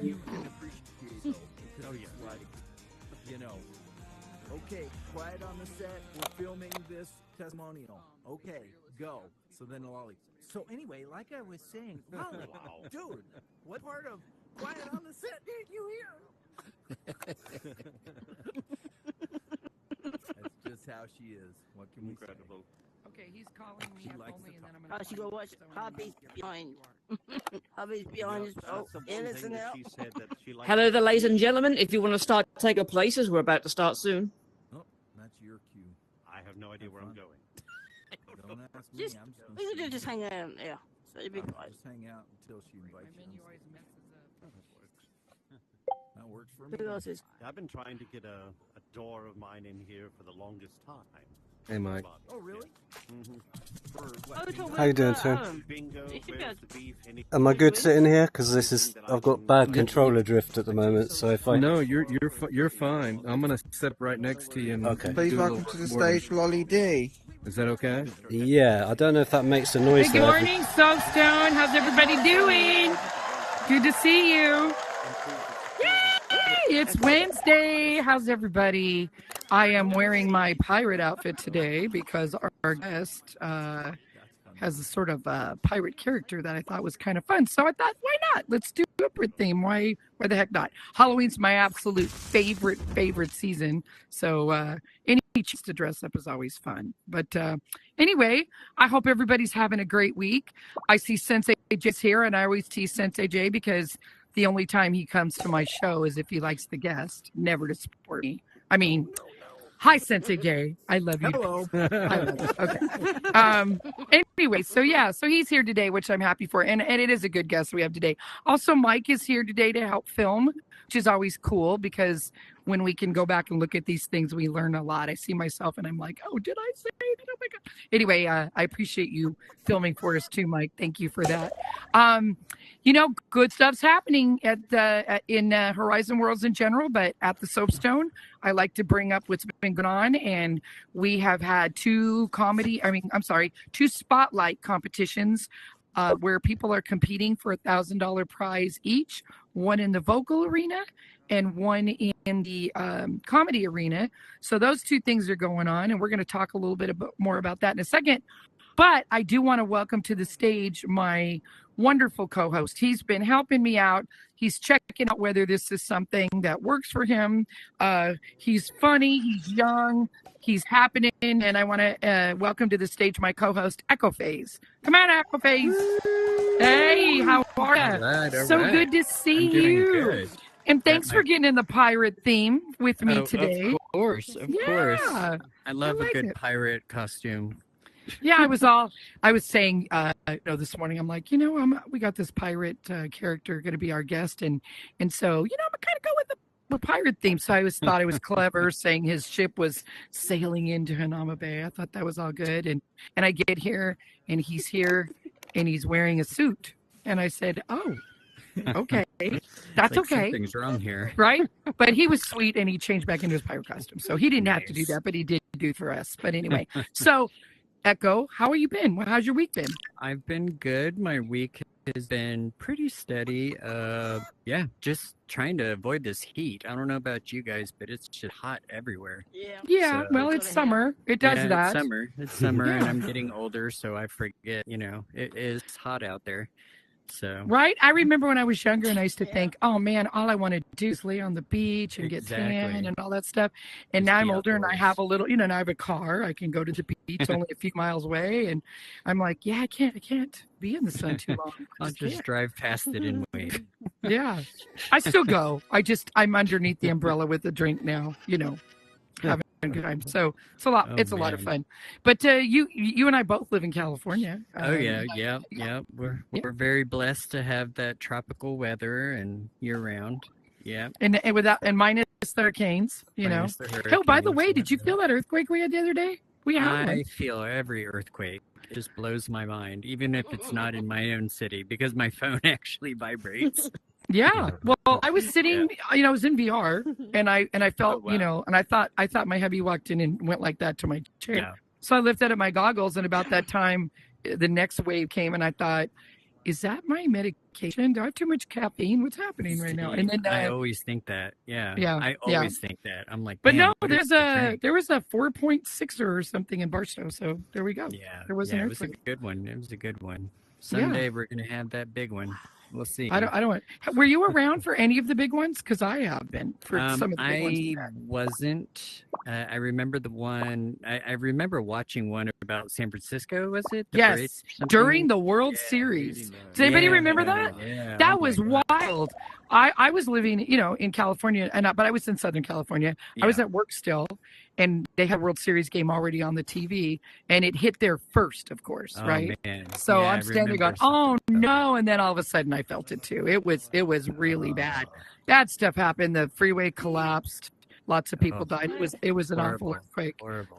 you can appreciate, though. Because it's like, you know, okay, quiet on the set. We're filming this testimonial. Okay, go. So then Lolly. So anyway, like I was saying, Lolly, dude, what part of quiet on the set did you hear? That's just how she is. What can we say? Incredible. Okay, he's calling me up only, and then I'm Oh, gonna. she go watch Hobby's behind. Hobby's behind his. That's Oh, the yeah, one listen thing that now. she said that she liked. Hello there, ladies and gentlemen. If you want to start, take your places. We're about to start soon. Oh, that's your cue. I have no idea where I'm going. Don't ask me. Just, I'm just we gonna could just hang out. Yeah, so you'd be quiet. just hang out until she My invites menu you. always messes up. That works for me. Who else is? I've been trying to get a door of mine in here for the longest time. Hey, Mike. Oh, really? Mm-hmm. For Oh, what? talk How you doing, about, sir? Bingo, You should where's go. the beef? Am I good sitting here? Because this is I've got bad controller drift at the moment. So if I No, you're fine. I'm gonna sit right next to you. And Okay. do Please a welcome little to the recording. stage, Lolly D. Is that okay? yeah, I don't know if that makes a noise. Hey, good though. morning, Soapstone. How's everybody doing? Good to see you. Yay! It's Wednesday. How's everybody? I am wearing my pirate outfit today because our guest has a sort of pirate character that I thought was kind of fun. So I thought, why not? Let's do a pirate theme. Why the heck not? Halloween's my absolute favorite season. So any chance to dress up is always fun. But anyway, I hope everybody's having a great week. I see Sensei J's here, and I always tease Sensei J because the only time he comes to my show is if he likes the guest, never to support me. I mean, hi, Sensei J. I love you. Hello. I love you. Okay. Anyway, so he's here today, which I'm happy for. And it is a good guest we have today. Also, Mike is here today to help film, which is always cool because when we can go back and look at these things, we learn a lot. I see myself and I'm like, oh, did I say that? Oh my God. Anyway, I appreciate you filming for us too, Mike. Thank you for that. Good stuff's happening in Horizon Worlds in general, but at the Soapstone, I like to bring up what's been going on. And we have had two spotlight competitions where people are competing for $1,000 prize each, one in the vocal arena and one in the comedy arena. So those two things are going on, and we're going to talk a little bit more about that in a second. But I do want to welcome to the stage my wonderful co-host. He's been helping me out. He's checking out whether this is something that works for him. He's funny. He's young. He's happening. And I want to welcome to the stage my co-host, EchoPhase. Come on, EchoPhase. Hey, how are you? All right. Good to see I'm doing you. good. And thanks for getting in the pirate theme with me today. Of course. Yeah, I love like a good it. pirate costume. Yeah, I was saying, this morning, I'm like, we got this pirate character going to be our guest. And so, I'm going to go with the pirate theme. So I thought it was clever saying his ship was sailing into Hanama Bay. I thought that was all good. And I get here and he's here and he's wearing a suit. And I said, oh, okay, that's Like okay. Something's wrong here. Right? But he was sweet and he changed back into his pirate costume. So he didn't have to do that, but he did do for us. But anyway, so Echo, how have you been? How's your week been? I've been good. My week has been pretty steady. Just trying to avoid this heat. I don't know about you guys, but it's just hot everywhere. Yeah, So- well, it's summer. It does Yeah, that. It's summer, and Yeah. I'm getting older, so I forget, it is hot out there. So Right? I remember when I was younger and I used to think, oh man, all I want to do is lay on the beach and get tan Exactly. and all that stuff. And Just now I'm be older and I outdoors. have a little, and I have a car. I can go to the beach only a few miles away. And I'm like, yeah, I can't be in the sun too long. I I'll just can't. drive past it and wait. Yeah. I still go. I'm underneath the umbrella with a drink now, having a good time. So it's a lot. Oh, It's a lot of man. fun. But you and I both live in California. Oh yeah. We're very blessed to have that tropical weather and year round. Yeah. And minus the hurricanes, Minus the Oh, by the hurricanes, way, yeah. did you feel that earthquake we had the other day? We had I one. feel every earthquake. It just blows my mind, even if it's not in my own city, because my phone actually vibrates. Yeah. Well, I was sitting, I was in VR and I felt, Oh, wow. and I thought my hubby walked in and went like that to my chair. Yeah. So I lifted up my goggles and about that time, the next wave came and I thought, is that my medication? Do I have too much caffeine? What's happening right now? And then I always think that. Yeah. Yeah, I yeah. always think that. I'm like, But man, no, what is the there drink? was a 4.6 or something in Barstow, so there we go. Yeah. There was an It was a earthquake. good one. It was a good one. Yeah. Someday we're gonna have that big one. We'll see. I don't. Were you around for any of the big ones? Because I have been for some of the big ones. I wasn't. I remember the one. I remember watching one about San Francisco. Was it? The bridge Yes, or something? during the World Series. Does anybody remember that? Yeah. That Oh was my God. wild. I was living, in California, but I was in Southern California. I was Yeah. at work still, and they had World Series game already on the TV, and it hit there first, of course, Oh right? man. So Yeah, I I'm standing there remember going, "Oh something about no!" And then all of a sudden, I felt it too. It was really bad. Oh. Bad stuff happened. The freeway collapsed. Lots of people died. It was an awful Horrible. earthquake. Horrible.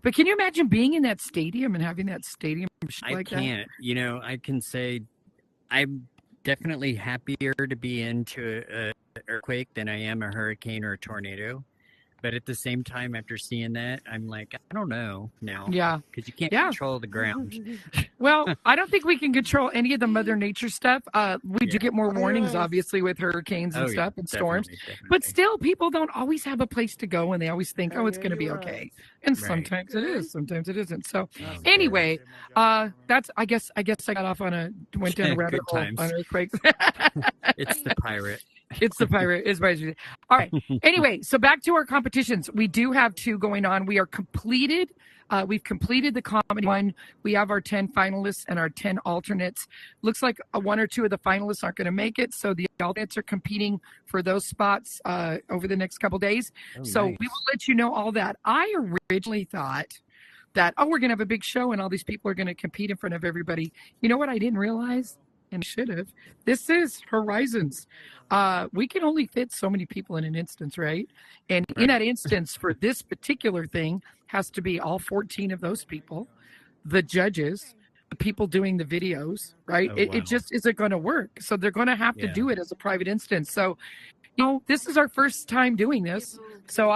But can you imagine being in that stadium and having that stadium shit I like that? can't. I can say I'm definitely happier to be into a earthquake than I am a hurricane or a tornado. But at the same time, after seeing that, I'm like, I don't know now. Yeah. Because you can't Yeah. control the ground. Well, I don't think we can control any of the Mother Nature stuff. We do Yeah. get more warnings, obviously, with hurricanes and Oh, yeah, stuff and storms. definitely. But still, people don't always have a place to go, and they always think, "Oh, it's going to be okay." And Right. sometimes it is, sometimes it isn't. So, Oh, anyway, that's. I guess I got off went down a rabbit Good hole times. on earthquakes. It's the pirate. It's the pirate. It's pirate. All right. Anyway, so back to our competitions. We do have 2 going on. We are completed. We've completed the comedy one. We have our 10 finalists and our 10 alternates. Looks like 1 or 2 of the finalists aren't going to make it, so the alternates are competing for those spots over the next couple days. Oh, So nice. we will let you know all that. I originally thought that, we're going to have a big show and all these people are going to compete in front of everybody. You know what I didn't realize? And should have. This is Horizons. We can only fit so many people in an instance, right? And in that instance, for this particular thing, has to be all 14 of those people, the judges, the people doing the videos, right? Oh, It wow. just isn't going to work. So they're going to have to Yeah. do it as a private instance. So, this is our first time doing this. So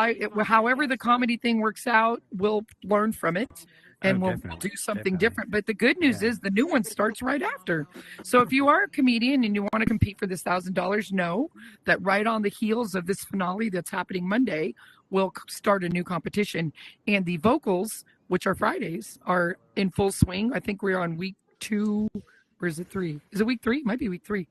however the comedy thing works out, we'll learn from it. And we'll definitely, do something definitely. different. But the good news Yeah. is the new one starts right after. So if you are a comedian and you want to compete for this $1,000, know that right on the heels of this finale that's happening Monday, we'll start a new competition. And the vocals, which are Fridays, are in full swing. I think we're on week 2. Or is it 3? Is it week 3? It might be week 3.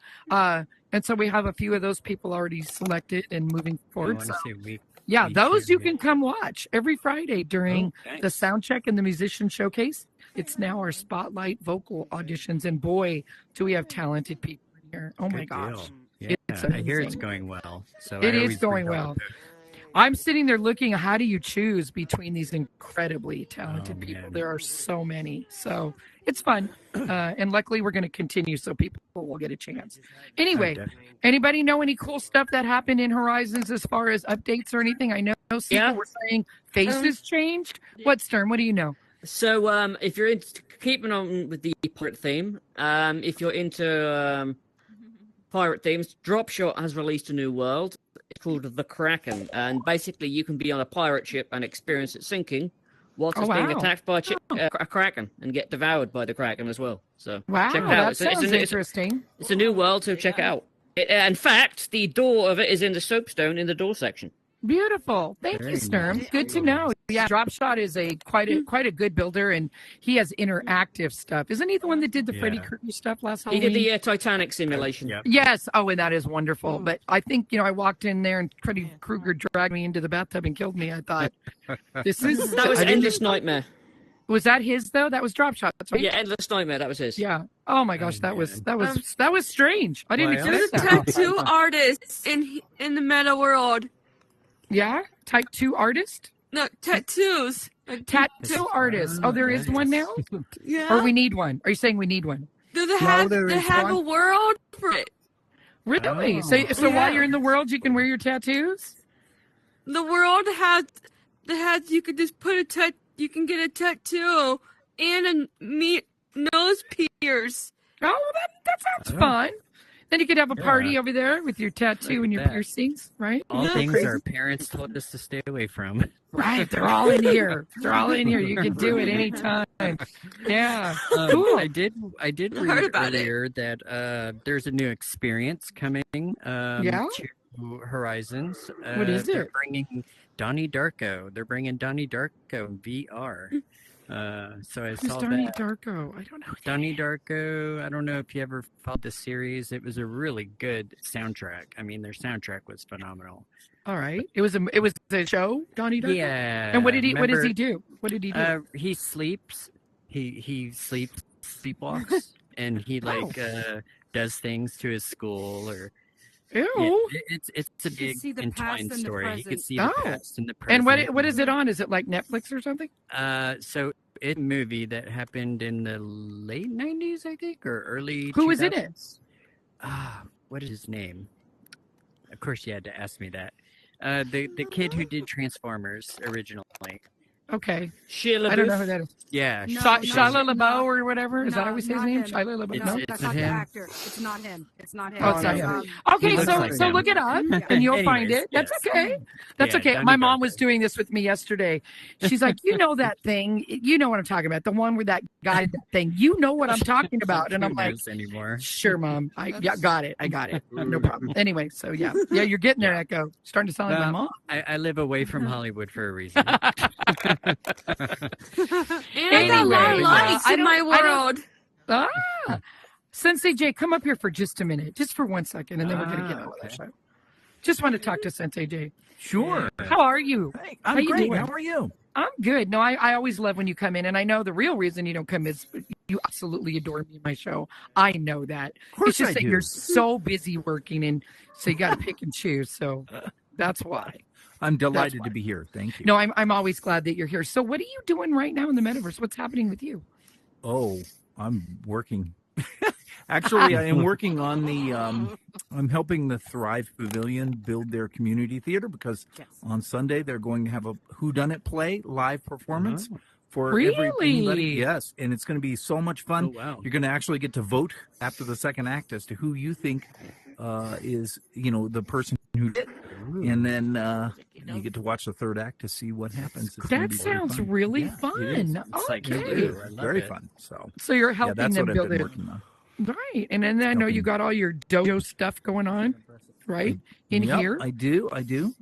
And so we have a few of those people already selected and moving I forward. want So, to say week. yeah, week those 2, you yeah. can come watch every Friday during Oh, the nice. sound check and the musician showcase. It's now our spotlight vocal auditions, and boy, do we have talented people in here. Oh my Good gosh. deal. Yeah, It's I hear it's amazing. going well. So It I is always going bring well. up I'm sitting there looking, how do you choose between these incredibly talented Oh, people? man. There are so many. So it's fun. And luckily we're going to continue so people will get a chance. Anyway, definitely. anybody know any cool stuff that happened in Horizons as far as updates or anything? I know people Yeah. were saying faces changed. What, Stern? What do you know? So, if you're into keeping on with the pirate theme, if you're into pirate themes, Dropshot has released a new world. It's called the Kraken, and basically you can be on a pirate ship and experience it sinking, whilst it's being wow. attacked by a Kraken and get devoured by the Kraken as well. So Wow, check it out. that sounds interesting. It's a new world, so check it out. In fact, the door of it is in the soapstone in the door section. Beautiful. Thank Very you, Sturm. nice. Good to know. Yeah, Dropshot is quite a good builder, and he has interactive stuff. Isn't he the one that did the Freddy Yeah. Krueger stuff last He Halloween? did the Titanic simulation. Yep. Yes. Oh, and that is wonderful. But I think, I walked in there and Freddy Krueger dragged me into the bathtub and killed me. I thought, this is... That was I didn't- Endless Nightmare. Was that his, though? That was Dropshot. That's right. Yeah, Endless Nightmare. That was his. Yeah. Oh, my gosh. That was strange. I didn't Well, expect There's that. tattoo artists in the meta world. Yeah? Type 2 artist? No, tattoos. Like, Tattoo artist. Oh, there is one now? yeah. Or we need one? Are you saying we need one? Do they have, there they is have one. a world for it? Really? Oh. So while Yeah. you're in the world, you can wear your tattoos? The world has you could just put you can get a tattoo and a nose pierce. Oh, that sounds fun. Then you could have a Yeah. party over there with your tattoo and your that. piercings, right? All Isn't that things crazy? our parents told us to stay away from. Right, they're all in here. They're all in here. You can do it anytime. Yeah. Cool. I did Heard read about it. earlier that there's a new experience coming Yeah? to Horizons. What is They're it? bringing Donnie Darko. They're bringing Donnie Darko in VR. So I Who's saw Donnie that. Darko? I don't know. Donnie Darko, I don't know if you ever followed the series. It was a really good soundtrack. I mean, their soundtrack was phenomenal. All right. It was a show, Donnie Darko? Yeah. And what does he remember, do? What did he do? He sleeps. He sleepwalks, and he does things to his school or. Ew. Yeah, it's a You big see the past entwined and the story. You present. can see the Oh. past and the present. And what is it on? Is it like Netflix or something? So it's a movie that happened in the late 90s, I think, or early. Who was in it? 2000s. What is his name? Of course, you had to ask me that. The kid who did Transformers originally. Okay. Shia I don't know LaBeouf? who that is. Yeah, No, Shia no, LaBeouf no. or whatever? Is that how we say his not name? him. Shia LaBeouf? It's- No? it's That's not not the him. actor. It's not him. It's not him. Oh, it's not him. Okay, He looks so like so him. look it up Yeah. and you'll find Anyways, it. That's yes. okay. That's Yeah, okay. Donnie My mom Darko. was doing this with me yesterday. She's like, you know that thing. You know what I'm talking about. The one where that guy that thing. You know what I'm talking about. And I'm Who like, knows anymore. sure, Mom. I got it. I got it. No problem. Anyway, so yeah, you're getting there, Echo. Starting to sound like my mom. I live away from Hollywood for a reason. And I got a lot of Anyway, lights I in my don't- I don't- world. Ah, Sensei J, come up here for just a minute, just for 1 second, and then we're gonna get on with the okay. show. Just want to talk to Sensei J. Sure. How are you? Hey, How I'm you great. doing? How are you? I'm good. No, I always love when you come in, and I know the real reason you don't come is you absolutely adore me in my show. I know that. Of course It's just I that do. you're so busy working, and so you got to pick and choose. So that's why. I'm delighted why. to be here. Thank you. No, I'm always glad that you're here. So what are you doing right now in the metaverse? What's happening with you? Oh, I'm working. Actually, I am working on the. I'm helping the Thrive Pavilion build their community theater because on Sunday they're going to have a whodunit play live performance for everybody. Really? Yes, and it's going to be so much fun. Oh, wow. You're going to actually get to vote after the second act as to who you think is the person who did, and then you get to watch the third act to see what happens. It's gonna That be very sounds fun. really Yeah, it is. fun. It's like Okay. you do. I love Very it. fun. So So you're yeah, helping that's them what I've build been it. working on. Right. And then I know you got all your dojo stuff going on, right? In Yep, here. I do.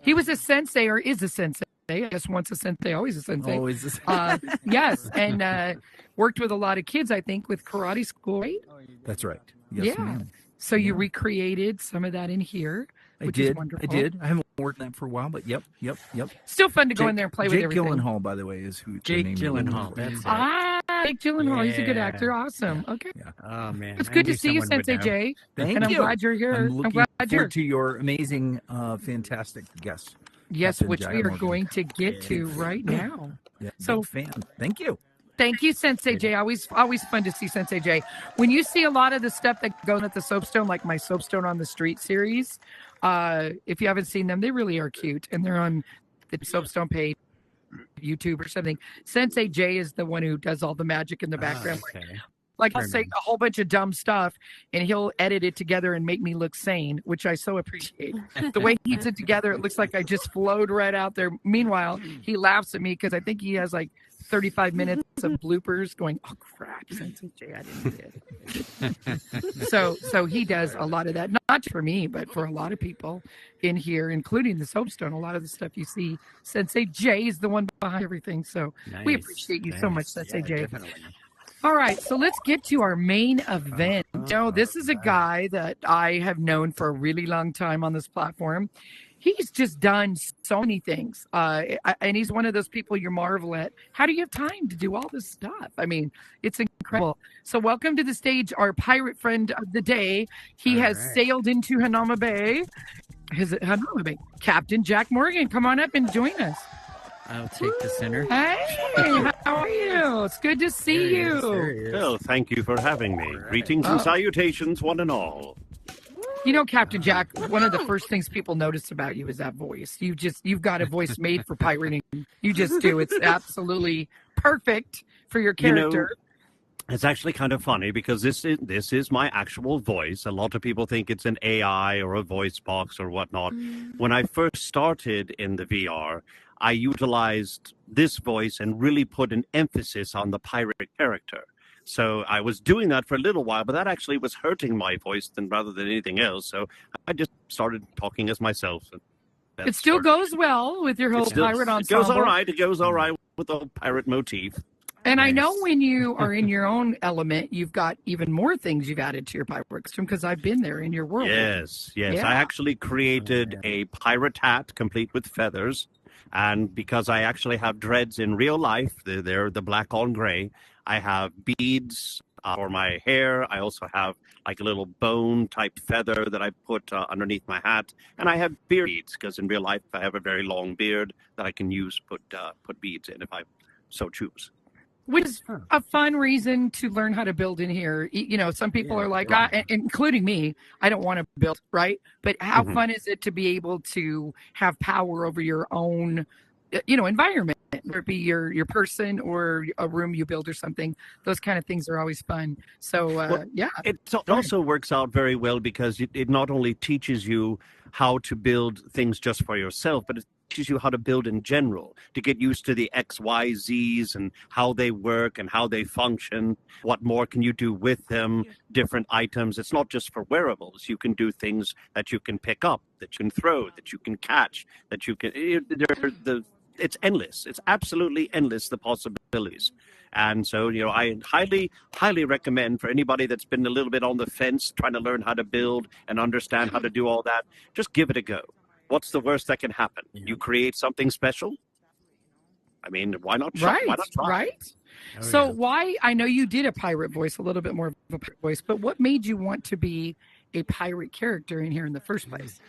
He was a sensei or is a sensei. I guess once a sensei, always a sensei. Always the same. Yes. And worked with a lot of kids, I think, with karate school, right? That's right. Yes, Yeah. ma'am. So you recreated some of that in here, I which is did. wonderful. I did. I haven't worked on that for a while, but yep. Still fun to go in there and play with Jake everything. Gyllenhaal, by the way, is who. the Jake name of the Gyllenhaal, movie that's is. it. Jake Gyllenhaal. He's a good Yeah. actor. Awesome. Okay. Oh man, It's I good to knew see you, someone would Sensei know. Jay. Thank And I'm you. glad you're here. I'm I'm looking glad you're forward to your amazing, fantastic guest. Yes, Captain which Jack we are Morgan. going to get to right now. Yeah, So- big fan. Thank you. Thank you, Sensei Jay. Always fun to see Sensei Jay. When you see a lot of the stuff that goes at the Soapstone, like my Soapstone on the Street series, if you haven't seen them, they really are cute, and they're on the Soapstone page, YouTube or something. Sensei Jay is the one who does all the magic in the background. Okay. Like I'll say a whole bunch of dumb stuff, and he'll edit it together and make me look sane, which I so appreciate. The way he puts it together, it looks like I just flowed right out there. Meanwhile, he laughs at me because I think he has like 35 minutes of bloopers going, oh crap, Sensei Jay, I didn't do it. So he does a lot of that, not just for me, but for a lot of people in here, including the Soapstone. A lot of the stuff you see, Sensei Jay is the one behind everything. So we Nice, appreciate you so much, nice. Sensei Yeah, Jay. definitely. All right, so let's get to our main event. This is a guy that I have known for a really long time on this platform. He's just done so many things, and he's one of those people you marvel at. How do you have time to do all this stuff? I mean, it's incredible. So welcome to the stage, our pirate friend of the day. He has sailed into Hanama Bay. Captain Jack Morgan, come on up and join us. I'll take the center. Hey, how are you? It's good to see you. Well, thank you for having me. Greetings and salutations, one and all. You know, Captain Jack, one of the first things people notice about you is that voice. You've got a voice made for pirating. You just do. It's absolutely perfect for your character. It's actually kind of funny because this is my actual voice. A lot of people think it's an AI or a voice box or whatnot. When I first started in the VR, I utilized this voice and really put an emphasis on the pirate character. So I was doing that for a little while, but that actually was hurting my voice rather than anything else. So I just started talking as myself. It still goes well with your whole pirate ensemble. It goes all right. It goes all right with the whole pirate motif. And I know when you are in your own element, you've got even more things you've added to your pirate costume because I've been there in your world. Yes. Yeah. I actually created a pirate hat complete with feathers. And because I actually have dreads in real life, they're the black on gray, I have beads for my hair. I also have like a little bone type feather that I put underneath my hat. And I have beard beads because in real life I have a very long beard that I can use, put beads in if I so choose. Which is a fun reason to learn how to build in here. You know, some people are like, including me, I don't want to build, right? But how fun is it to be able to have power over your own, environment, whether it be your person or a room you build or something? Those kind of things are always fun. So, yeah. It also works out very well because it not only teaches you how to build things just for yourself, but it teaches you how to build in general, to get used to the X, Y, Z's and how they work and how they function. What more can you do with them? Different items. It's not just for wearables. You can do things that you can pick up, that you can throw, that you can catch, that you can. It's endless. It's absolutely endless, the possibilities. And so, I highly, highly recommend for anybody that's been a little bit on the fence, trying to learn how to build and understand how to do all that, just give it a go. What's the worst that can happen? You create something special? I mean, why not try? Right, Why not try? right. Why, I know you did a pirate voice, a little bit more of a pirate voice, but what made you want to be a pirate character in here in the first place?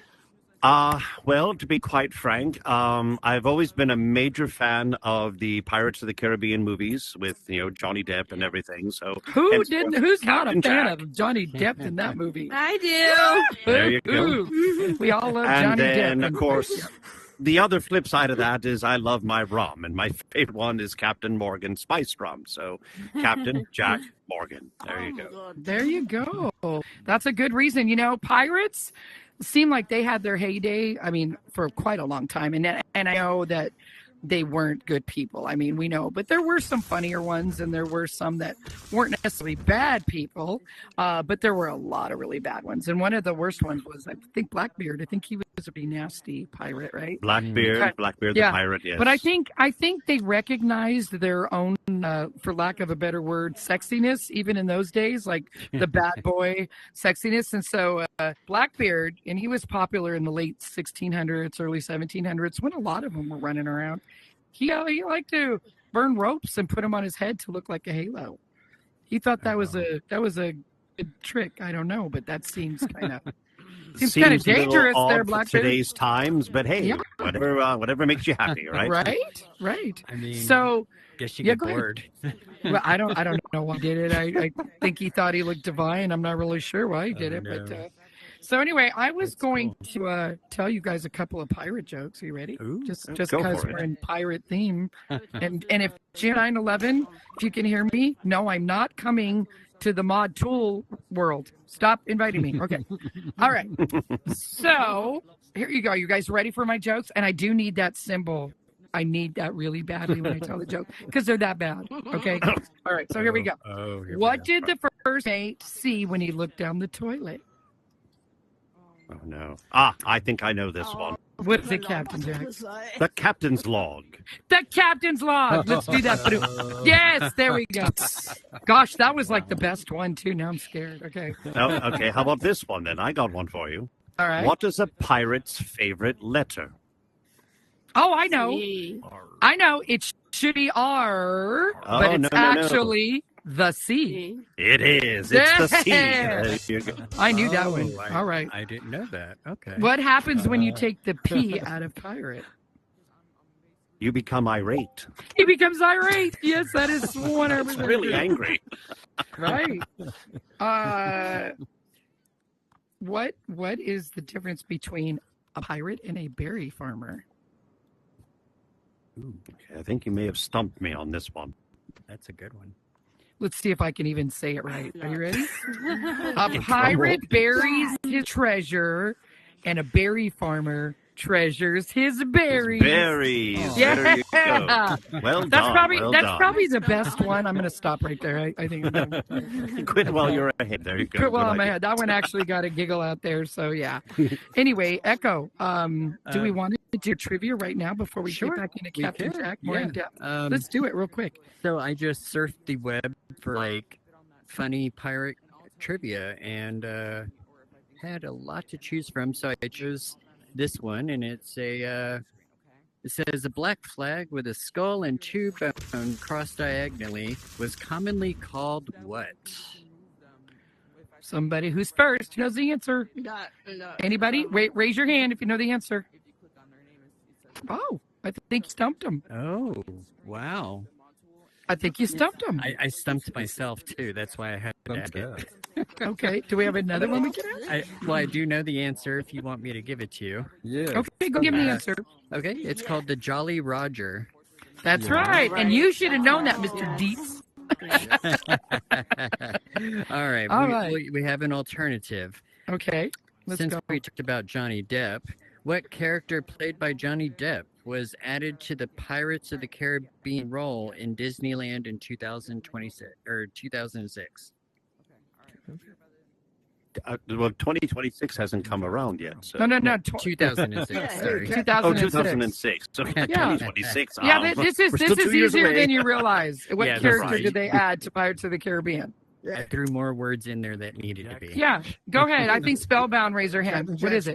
Well, to be quite frank, I've always been a major fan of the Pirates of the Caribbean movies with, Johnny Depp and everything. So who's not a fan of Johnny Depp in that movie? I do. There you go. We all love And Johnny then, Depp. of course, the other flip side of that is I love my rum, and my favorite one is Captain Morgan Spice Rum. So Captain Jack Morgan. There you go. There you go. That's a good reason. Pirates seem like they had their heyday, for quite a long time. And I know that they weren't good people. We know, but there were some funnier ones and there were some that weren't necessarily bad people, but there were a lot of really bad ones. And one of the worst ones was, I think, Blackbeard. I think he was a pretty nasty pirate, right? Blackbeard the pirate, yes. But I think they recognized their own, for lack of a better word, sexiness, even in those days, like the bad boy sexiness. And so Blackbeard, and he was popular in the late 1600s, early 1700s, when a lot of them were running around. He liked to burn ropes and put them on his head to look like a halo. He thought that was a good trick. I don't know, but that seems kind of dangerous there, Blackbeard. Today's times, but hey, whatever makes you happy, right? Right. So guess you get bored. Well, I don't know why he did it. I think he thought he looked divine. I'm not really sure why he did it, but. So anyway, I was going to tell you guys a couple of pirate jokes. Are you ready? Ooh, just because we're in pirate theme. And if June 9/11, if you can hear me, no, I'm not coming to the mod tool world. Stop inviting me. Okay. All right. So here you go. You guys ready for my jokes? And I do need that symbol. I need that really badly when I tell the joke because they're that bad. Okay. All right. So here we go. What did the first mate see when he looked down the toilet? Oh, no. I think I know this one. What is it, Captain Jack? The captain's log. The captain's log. Let's do that. Yes, there we go. Gosh, that was like the best one, too. Now I'm scared. Okay. Okay, how about this one, then? I got one for you. All right. What is a pirate's favorite letter? Oh, I know. I know. It should be R, but it's actually the C. It is. It's the C. There you go. I knew that one. All right. I didn't know that. Okay. What happens when you take the P out of pirate? You become irate. He becomes irate. Yes, that is 100%. It's really angry. Right. What is the difference between a pirate and a berry farmer? Okay, I think you may have stumped me on this one. That's a good one. Let's see if I can even say it right. Are you ready? A In pirate trouble. buries his treasure, and a berry farmer treasures his berries. Berries. Yeah. There you go. Well That's done. probably well that's done. probably the best one. I'm going to stop right there. I think I'm done. Quit while you're ahead. There you go. Quit while Good I'm idea. ahead. That one actually got a giggle out there. So yeah. Anyway, Echo. Do we want to do trivia right now before we Sure, get back into we Captain could, Jack more yeah. in depth? Let's do it real quick. So I just surfed the web for like funny pirate trivia and had a lot to choose from. So I chose this one, and it says a black flag with a skull and two bones crossed diagonally was commonly called what? Somebody who's first knows the answer. Anybody? Wait, raise your hand if you know the answer. Oh, I think you stumped him. Oh, wow. I think you stumped him. I stumped myself too. That's why I had to add it. Okay. Do we have another one we can ask? I do know the answer if you want me to give it to you. Yeah. Okay, go give me the answer. Okay, it's called the Jolly Roger. That's right. And you should have known that, Mr. Dietz. All right. All right. We have an alternative. Okay. Let's Since go. we talked about Johnny Depp, what character played by Johnny Depp was added to the Pirates of the Caribbean role in Disneyland in 2026 or 2006? Well, 2026 hasn't come around yet. So. No. 2006. Sorry. 2006. Oh, 2006. So Yeah. 2026. Yeah, Oh, this is we're still 2 years easier away. than you realize. What Yeah, that's character right. did they add to Pirates of the Caribbean? I threw more words in there that needed to be. Yeah, go ahead. I think Spellbound raised her hand. What is it?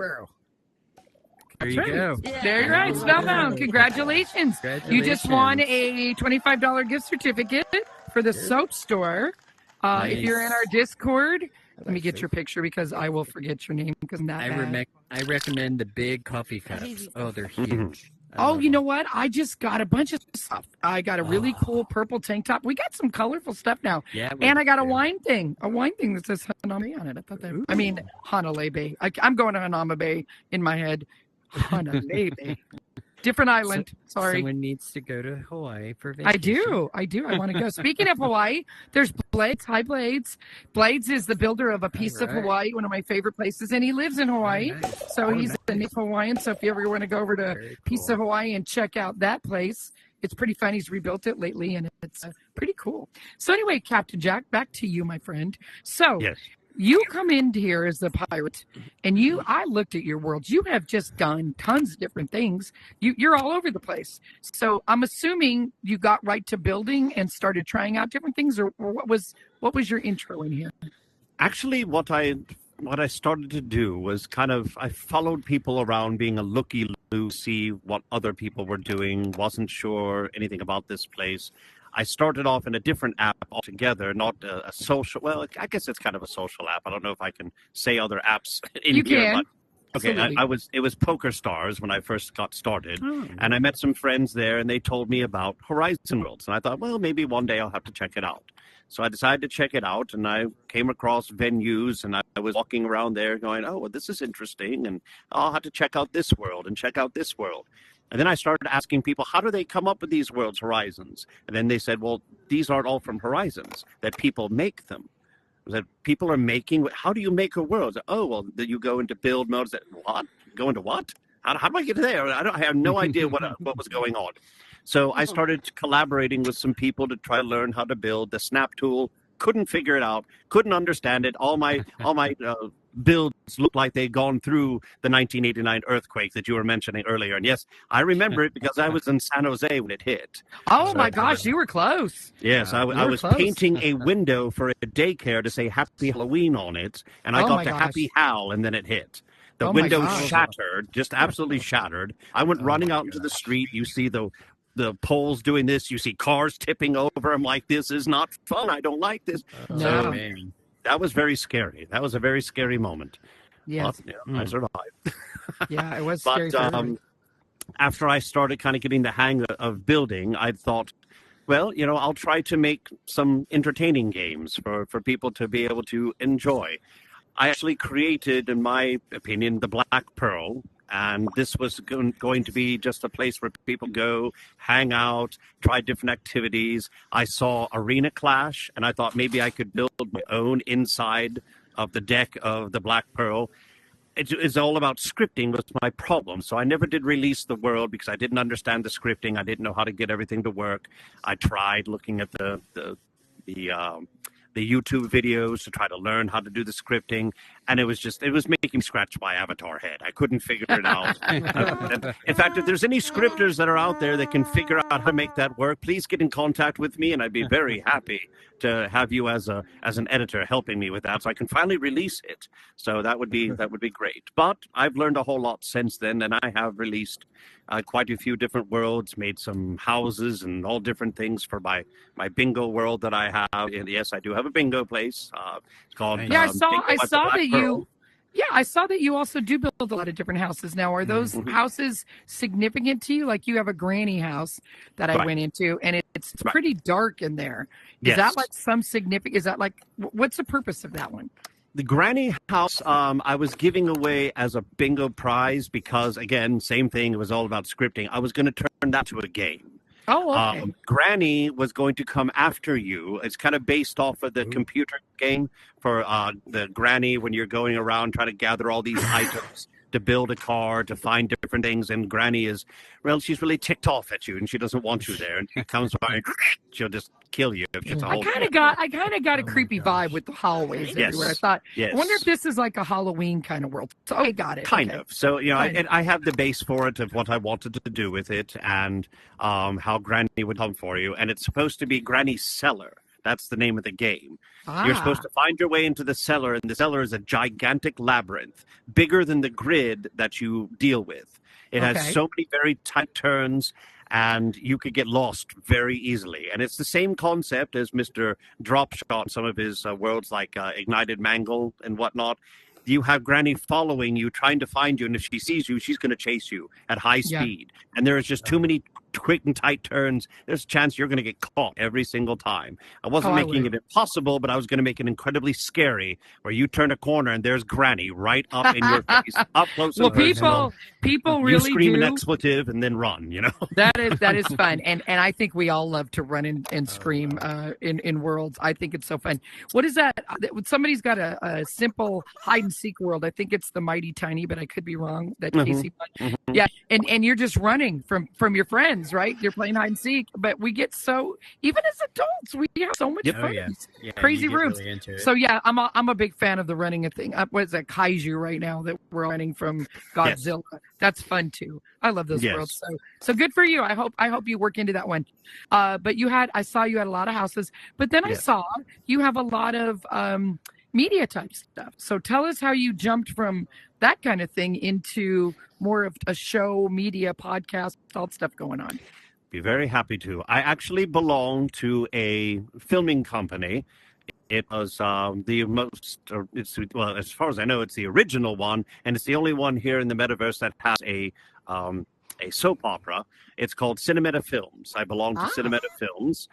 There you go. There you're right, Spellbound. Congratulations. You just won a $25 gift certificate for the soap store. If you're in our Discord, let me get your picture because I will forget your name because I'm that bad. I recommend the big coffee cups. Oh, they're huge. Oh, you know what? I just got a bunch of stuff. I got a really cool purple tank top. We got some colorful stuff now. Yeah, and I got a wine thing that says Hanami on it. I thought that. I mean, Hanalei Bay. I'm going to Hanama Bay in my head. Hanalei Bay. Different island. Sorry. Someone needs to go to Hawaii for vacation. I do. I want to go. Speaking of Hawaii, there's Blades. Hi, Blades. Blades is the builder of a piece of Hawaii, one of my favorite places, and he lives in Hawaii. Nice. So he's a native Hawaiian. So if you ever want to go over to Piece of Hawaii and check out that place, it's pretty fun. He's rebuilt it lately, and it's pretty cool. So anyway, Captain Jack, back to you, my friend. So Yes. you come in here as the pirate, and I looked at your world. You have just done tons of different things. You're all over the place. So I'm assuming you got right to building and started trying out different things, or what was your intro in here? Actually, what I started to do was I followed people around being a looky-loo, see what other people were doing, wasn't sure anything about this place. I started off in a different app altogether, not a social. Well, I guess it's kind of a social app. I don't know if I can say other apps in You here. can. But, okay, it was Poker Stars when I first got started, and I met some friends there, and they told me about Horizon Worlds, and I thought, well, maybe one day I'll have to check it out. So I decided to check it out, and I came across venues, and I was walking around there going, oh, well, this is interesting, and I'll have to check out this world and check out this world. And then I started asking people, how do they come up with these worlds, Horizons? And then they said, well, these aren't all from Horizons, that people make them. That people are making, how do you make a world? Oh, well, you go into build mode. What? Go into what? How do I get there? I have no idea what was going on. So I started collaborating with some people to try to learn how to build the Snap tool. Couldn't figure it out. Couldn't understand it. All my builds looked like they'd gone through the 1989 earthquake that you were mentioning earlier. And yes, I remember it because I was in San Jose when it hit. Oh, my gosh, you were close. Yes, I was close. painting a window for a daycare to say Happy Halloween on it, and I got to Happy Hal, and then it hit. The window shattered, just absolutely shattered. I went running out into the street. You see the poles doing this. You see cars tipping over. I'm like, this is not fun. I don't like this. No. That was very scary. That was a very scary moment. Yes. But, I survived. Yeah, it was But scary. after I started kind of getting the hang of building, I thought, well, I'll try to make some entertaining games for people to be able to enjoy. I actually created, in my opinion, the Black Pearl And this was going to be just a place where people go, hang out, try different activities. I saw Arena Clash, and I thought maybe I could build my own inside of the deck of the Black Pearl. It's all about scripting was my problem. So I never did release the world because I didn't understand the scripting. I didn't know how to get everything to work. I tried looking at the YouTube videos to try to learn how to do the scripting, and it was making me scratch my avatar head. I couldn't figure it out. In fact, if there's any scripters that are out there that can figure out how to make that work, please get in contact with me, and I'd be very happy to have you as an editor helping me with that, so I can finally release it. So that would be great. But I've learned a whole lot since then, and I have released quite a few different worlds, made some houses and all different things for my bingo world that I have. And yes, I do have a bingo place. It's called I saw that Pearl. I saw that you also do build a lot of different houses. Now, are those houses significant to you? Like you have a granny house that I went into, and it's pretty dark in there. Is that like some significant? Is that like what's the purpose of that one? The granny house, I was giving away as a bingo prize because, again, same thing. It was all about scripting. I was going to turn that to a game. Oh, okay. Granny was going to come after you. It's kind of based off of the computer game for the Granny when you're going around trying to gather all these items to build a car, to find different things. And Granny is, well, she's really ticked off at you and she doesn't want you there. And she comes by and she'll just kill you. If it's a whole I kind of got a creepy vibe with the hallways everywhere. I thought, I wonder if this is like a Halloween kind of world. So, okay, got it. Kind of. So, I have the base for it of what I wanted to do with it and how Granny would come for you. And it's supposed to be Granny's Cellar. That's the name of the game. You're supposed to find your way into the cellar, and the cellar is a gigantic labyrinth, bigger than the grid that you deal with. It has so many very tight turns, and you could get lost very easily. And it's the same concept as Mr. Dropshot, some of his worlds like Ignited Mangle and whatnot. You have Granny following you, trying to find you, and if she sees you, she's going to chase you at high speed. And there is just too many quick and tight turns. There's a chance you're going to get caught every single time. I wasn't making it impossible, but I was going to make it incredibly scary, where you turn a corner and there's Granny right up in your face, up close and personal. People really you scream do. an expletive and then run. That is fun, and I think we all love to run and scream in worlds. I think it's so fun. What is that? Somebody's got a simple hide and seek world. I think it's the Mighty Tiny, but I could be wrong. That Casey one. Yeah, and you're just running from your friends. Right, you're playing hide and seek, but we get even as adults, we have so much fun. Crazy rooms. Really so I'm a big fan of the running thing. What is that Kaiju right now that we're running from Godzilla? That's fun too. I love those worlds. So good for you. I hope you work into that one. But I saw you had a lot of houses, but then I saw you have a lot of media type stuff. So tell us how you jumped from that kind of thing into more of a show, media, podcast, all that stuff going on. Be very happy to. I actually belong to a filming company. It was as far as I know, it's the original one, and it's the only one here in the metaverse that has a soap opera. It's called Cinemeta Films. I belong to Cinemeta Films.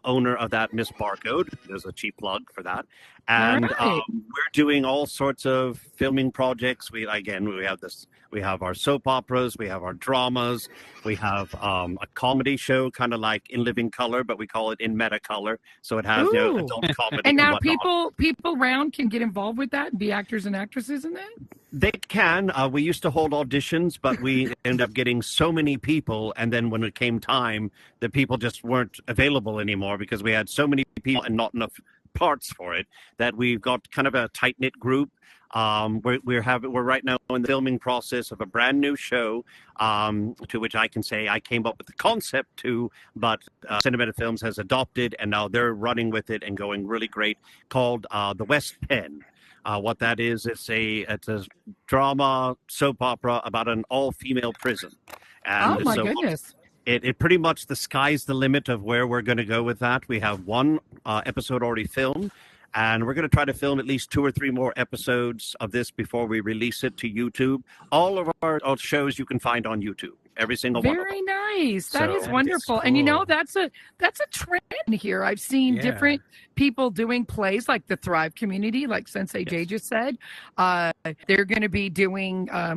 Owner of that, Miss Barcode. There's a cheap plug for that. And we're doing all sorts of filming projects. We have this. We have our soap operas. We have our dramas. We have a comedy show, kind of like In Living Color, but we call it In Meta Color. So it has adult comedy. And now whatnot. people around can get involved with that and be actors and actresses in that? They can. We used to hold auditions, but we ended up getting so many people. And then when it came time, the people just weren't available anymore because we had so many people and not enough parts for it, that we've got kind of a tight-knit group. We're right now in the filming process of a brand new show, to which I can say I came up with the concept to, but Cinemeta Films has adopted, and now they're running with it and going really great, called The West Pen. What that is, it's a drama soap opera about an all-female prison. And oh my goodness. It pretty much, the sky's the limit of where we're going to go with that. We have one episode already filmed, and we're going to try to film at least 2 or 3 more episodes of this before we release it to YouTube. All of our shows you can find on YouTube. every single one of Very them. nice. That So is wonderful. And that's a trend here. I've seen different people doing plays like the Thrive community, like Sensei Jay just said. They're going to be doing, a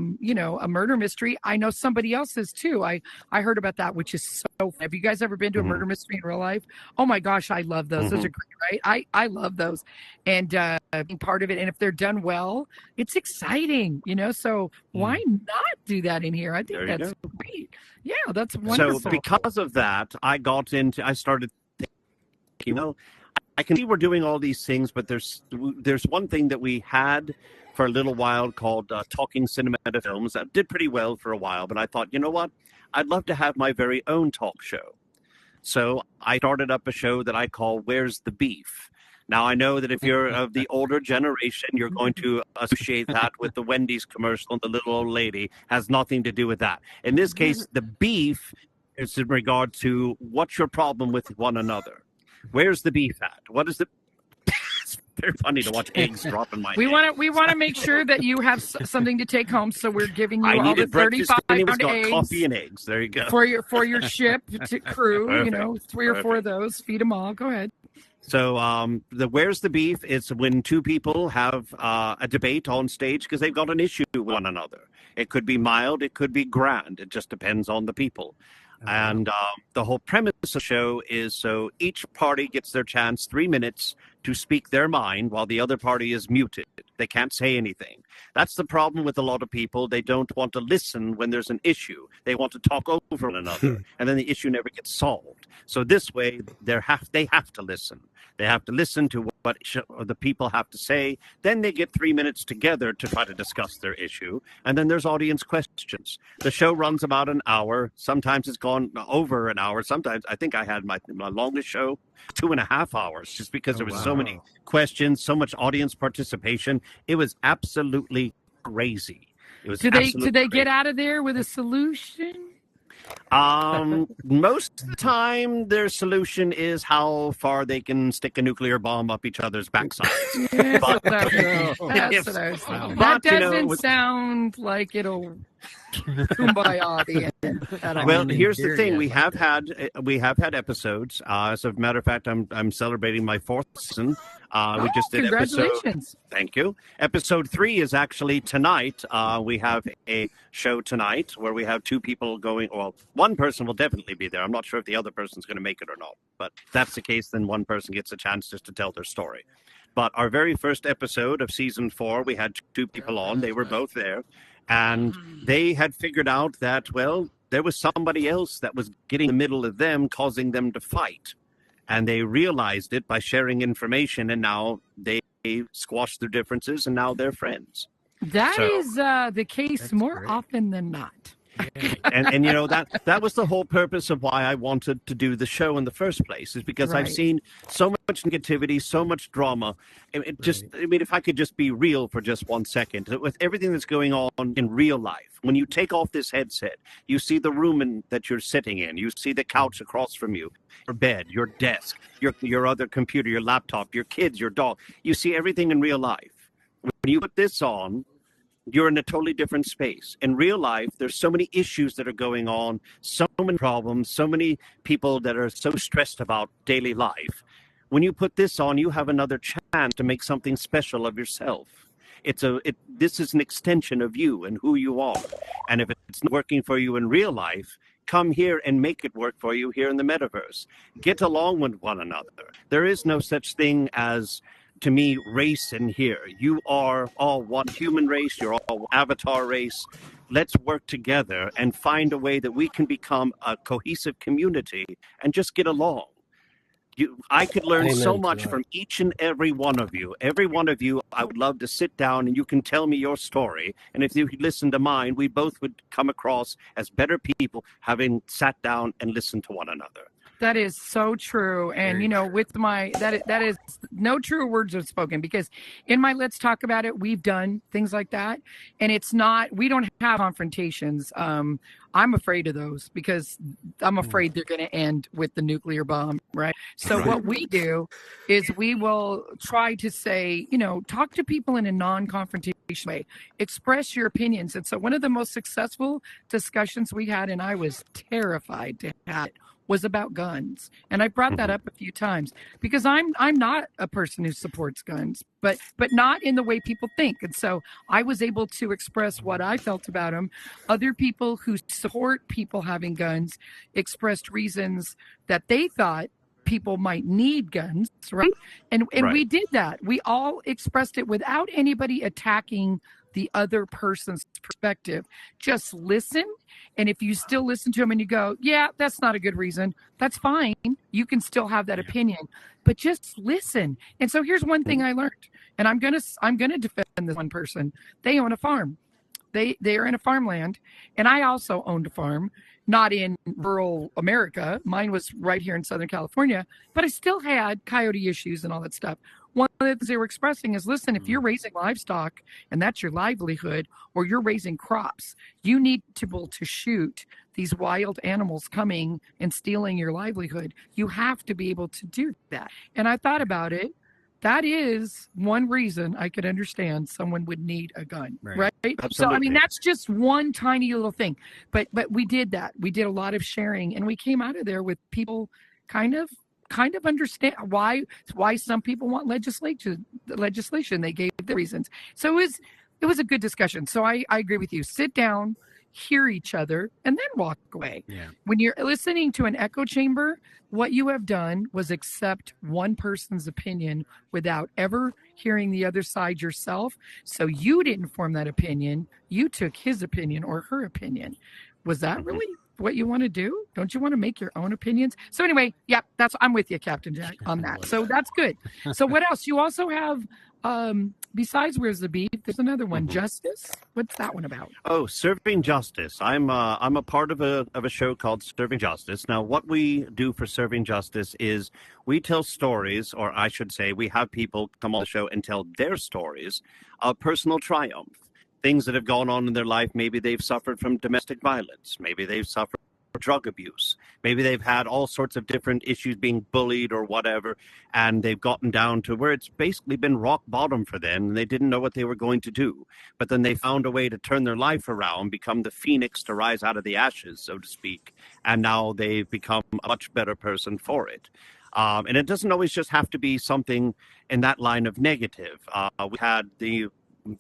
murder mystery. I know somebody else is too. I heard about that, which is so. Have you guys ever been to a murder mystery in real life? Oh my gosh, I love those. Those are great, right? I love those, and being part of it. And if they're done well, it's exciting, So why not do that in here? I think that's great. Yeah, that's wonderful. So because of that, I started thinking, I can see we're doing all these things, but there's one thing that we had for a little while called Talking Cinematic Films that did pretty well for a while. But I thought, you know what? I'd love to have my very own talk show. So I started up a show that I call Where's the Beef? Now, I know that if you're of the older generation, you're going to associate that with the Wendy's commercial and the little old lady. Has nothing to do with that. In this case, the beef is in regard to what's your problem with one another. Where's the beef at? What is the... It's very funny to watch eggs drop in my hand. We want to make sure that you have something to take home, so we're giving you I all the needed breakfast, 35 and it was pound got eggs coffee and eggs. There you go. for your ship to crew. Perfect. 3 or 4 of those. Feed them all. Go ahead. So the Where's the Beef is when two people have a debate on stage because they've got an issue with one another. It could be mild, it could be grand. It just depends on the people. And the whole premise of the show is so each party gets their chance 3 minutes to speak their mind while the other party is muted. They can't say anything. That's the problem with a lot of people. They don't want to listen when there's an issue. They want to talk over one another, and then the issue never gets solved. So this way, they have to listen. They have to listen to what the people have to say. Then they get 3 minutes together to try to discuss their issue. And then there's audience questions. The show runs about an hour. Sometimes it's gone over an hour. Sometimes I think I had my longest show 2.5 hours just because there was so many questions, so much audience participation. It was absolutely crazy. It was Did they get out of there with a solution? Most of the time, their solution is how far they can stick a nuclear bomb up each other's backsides. Yeah, But, that's what I was thinking. But, That doesn't sound like it'll kumbaya the end. Well, here's the thing: we have had episodes. As a matter of fact, I'm celebrating my 4th season. We just did congratulations! Thank you. Episode 3 is actually tonight. We have a show tonight where we have 2 people going. Well, one person will definitely be there. I'm not sure if the other person's going to make it or not. But if that's the case, then one person gets a chance just to tell their story. But our very first episode of season 4, we had 2 people on. They were both there. And they had figured out that, well, there was somebody else that was getting in the middle of them, causing them to fight. And they realized it by sharing information, and now they squashed their differences, and now they're friends. That is the case more often than not. And that was the whole purpose of why I wanted to do the show in the first place, is because I've seen so much negativity, so much drama. If I could just be real for just 1 second, with everything that's going on in real life, when you take off this headset, you see the room that you're sitting in, you see the couch across from you, your bed, your desk, your other computer, your laptop, your kids, your dog. You see everything in real life. When you put this on, you're in a totally different space. In real life, there's so many issues that are going on, so many problems, so many people that are so stressed about daily life. When you put this on, you have another chance to make something special of yourself. This is an extension of you and who you are. And if it's not working for you in real life, come here and make it work for you here in the metaverse. Get along with one another. There is no such thing as, to me, race in here. You are all one human race. You're all one avatar race. Let's work together and find a way that we can become a cohesive community and just get along. I could learn so much from each and every one of you. Every one of you, I would love to sit down and you can tell me your story. And if you listen to mine, we both would come across as better people having sat down and listened to one another. That is so true. And, with that is no true words are spoken, because in my Let's Talk About It, we've done things like that. And we don't have confrontations. I'm afraid of those because I'm afraid they're going to end with the nuclear bomb, right? So what we do is we will try to say, talk to people in a non-confrontational way. Express your opinions. And so one of the most successful discussions we had, and I was terrified to have it, was about guns. And I brought that up a few times because I'm not a person who supports guns, but not in the way people think. And so I was able to express what I felt about them. Other people who support people having guns expressed reasons that they thought people might need guns, right? And Right. we did that. We all expressed it without anybody attacking the other person's perspective. Just listen. And if you still listen to them and you go, yeah, that's not a good reason, that's fine. You can still have that opinion, but just listen. And so here's one thing I learned, and I'm gonna defend this one person. They own a farm. They are in a farmland, and I also owned a farm, not in rural America. Mine was right here in Southern California, but I still had coyote issues and all that stuff. One of the things they were expressing is, listen, if you're raising livestock and that's your livelihood, or you're raising crops, you need to be able to shoot these wild animals coming and stealing your livelihood. You have to be able to do that. And I thought about it. That is one reason I could understand someone would need a gun, right? So, I mean, that's just one tiny little thing. But we did that. We did a lot of sharing, and we came out of there with people kind of understand why some people want legislation. They gave the reasons. So it was a good discussion. So I agree with you. Sit down, hear each other, and then walk away. Yeah. When you're listening to an echo chamber, what you have done was accept one person's opinion without ever hearing the other side yourself. So you didn't form that opinion. You took his opinion or her opinion. Was that really what you want to do? Don't you want to make your own opinions? So anyway, yeah, I'm with you, Captain Jack, on that. So that's good. So what else? You also have, besides Where's the Beef, there's another one, Justice. What's that one about? Oh, Serving Justice. I'm a part of a show called Serving Justice. Now, what we do for Serving Justice is we tell stories, or I should say, we have people come on the show and tell their stories of personal triumph. Things that have gone on in their life. Maybe they've suffered from domestic violence. Maybe they've suffered from drug abuse. Maybe they've had all sorts of different issues, being bullied or whatever, and they've gotten down to where it's basically been rock bottom for them, and they didn't know what they were going to do. But then they found a way to turn their life around, become the phoenix to rise out of the ashes, so to speak, and now they've become a much better person for it. And it doesn't always just have to be something in that line of negative. We had the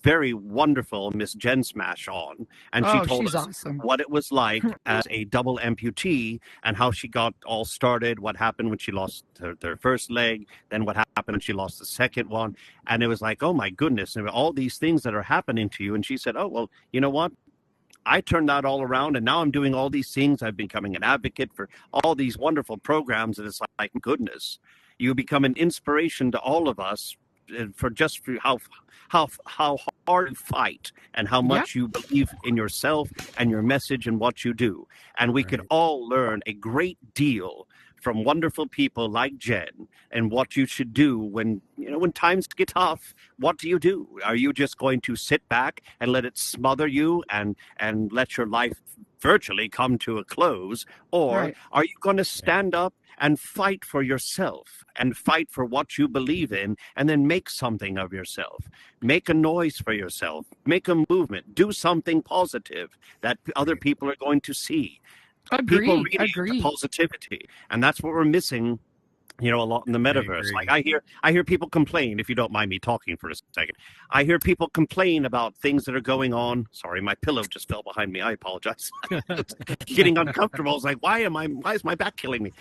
very wonderful Miss Jen Smash on, and she told us awesome. what it was like as a double amputee and how she got all started, what happened when she lost her first leg, then what happened when she lost the second one. And it was like, oh my goodness, and all these things that are happening to you. And she said, oh, well, you know what? I turned that all around, and now I'm doing all these things. I've been becoming an advocate for all these wonderful programs, and it's like, goodness, you become an inspiration to all of us for how hard you fight and how much you believe in yourself and your message and what you do. And we could all learn a great deal from wonderful people like Jen and what you should do when times get tough. What do you do? Are you just going to sit back and let it smother you and let your life virtually come to a close? Or are you going to stand up and fight for yourself and fight for what you believe in, and then make something of yourself? Make a noise for yourself. Make a movement. Do something positive that other people are going to see. People really positivity, and that's what we're missing, a lot in the metaverse. Like I hear people complain, if you don't mind me talking for a second. I hear people complain about things that are going on. Sorry, my pillow just fell behind me. I apologize. It's getting uncomfortable. It's like, why is my back killing me?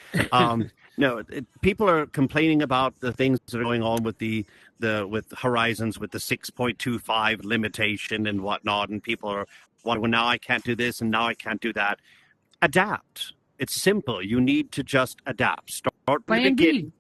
People are complaining about the things that are going on with with Horizons, with the 6.25 limitation and whatnot, and people are wondering, well, now I can't do this and now I can't do that. Adapt. It's simple. You need to just adapt. Start from the beginning.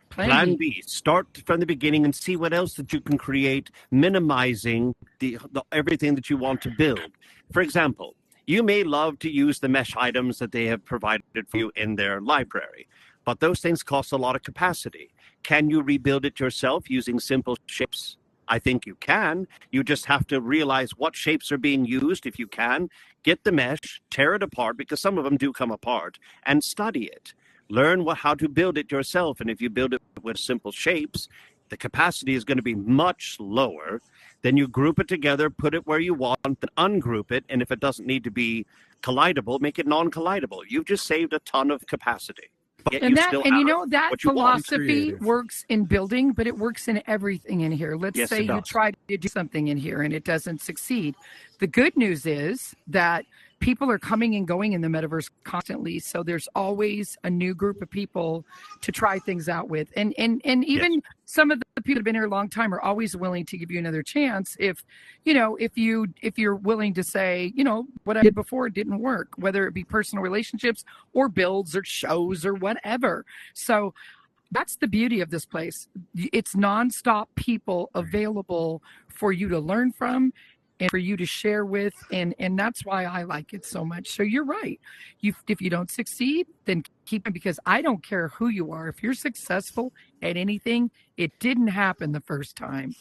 Plan B. Start from the beginning and see what else that you can create, minimizing the everything that you want to build. For example, you may love to use the mesh items that they have provided for you in their library, but those things cost a lot of capacity. Can you rebuild it yourself using simple shapes? I think you can. You just have to realize what shapes are being used. If you can, get the mesh, tear it apart, because some of them do come apart, and study it. Learn how to build it yourself. And if you build it with simple shapes, The capacity is going to be much lower. Then you group it together, put it where you want, then ungroup it, and if it doesn't need to be collidable, make it non-collidable. You've just saved a ton of capacity. Yet And you that, still and you have know, that what you want. philosophy works in building, but it works in everything in here. Let's Yes, say it you does. try to do something in here and it doesn't succeed. The good news is that people are coming and going in the metaverse constantly, so there's always a new group of people to try things out with. And even some of the people that have been here a long time are always willing to give you another chance if you're willing to say, what I did before didn't work, whether it be personal relationships or builds or shows or whatever. So that's the beauty of this place. It's nonstop people available for you to learn from and for you to share with, and that's why I like it so much. So you're right. If you don't succeed, then keep it, because I don't care who you are. If you're successful at anything, it didn't happen the first time.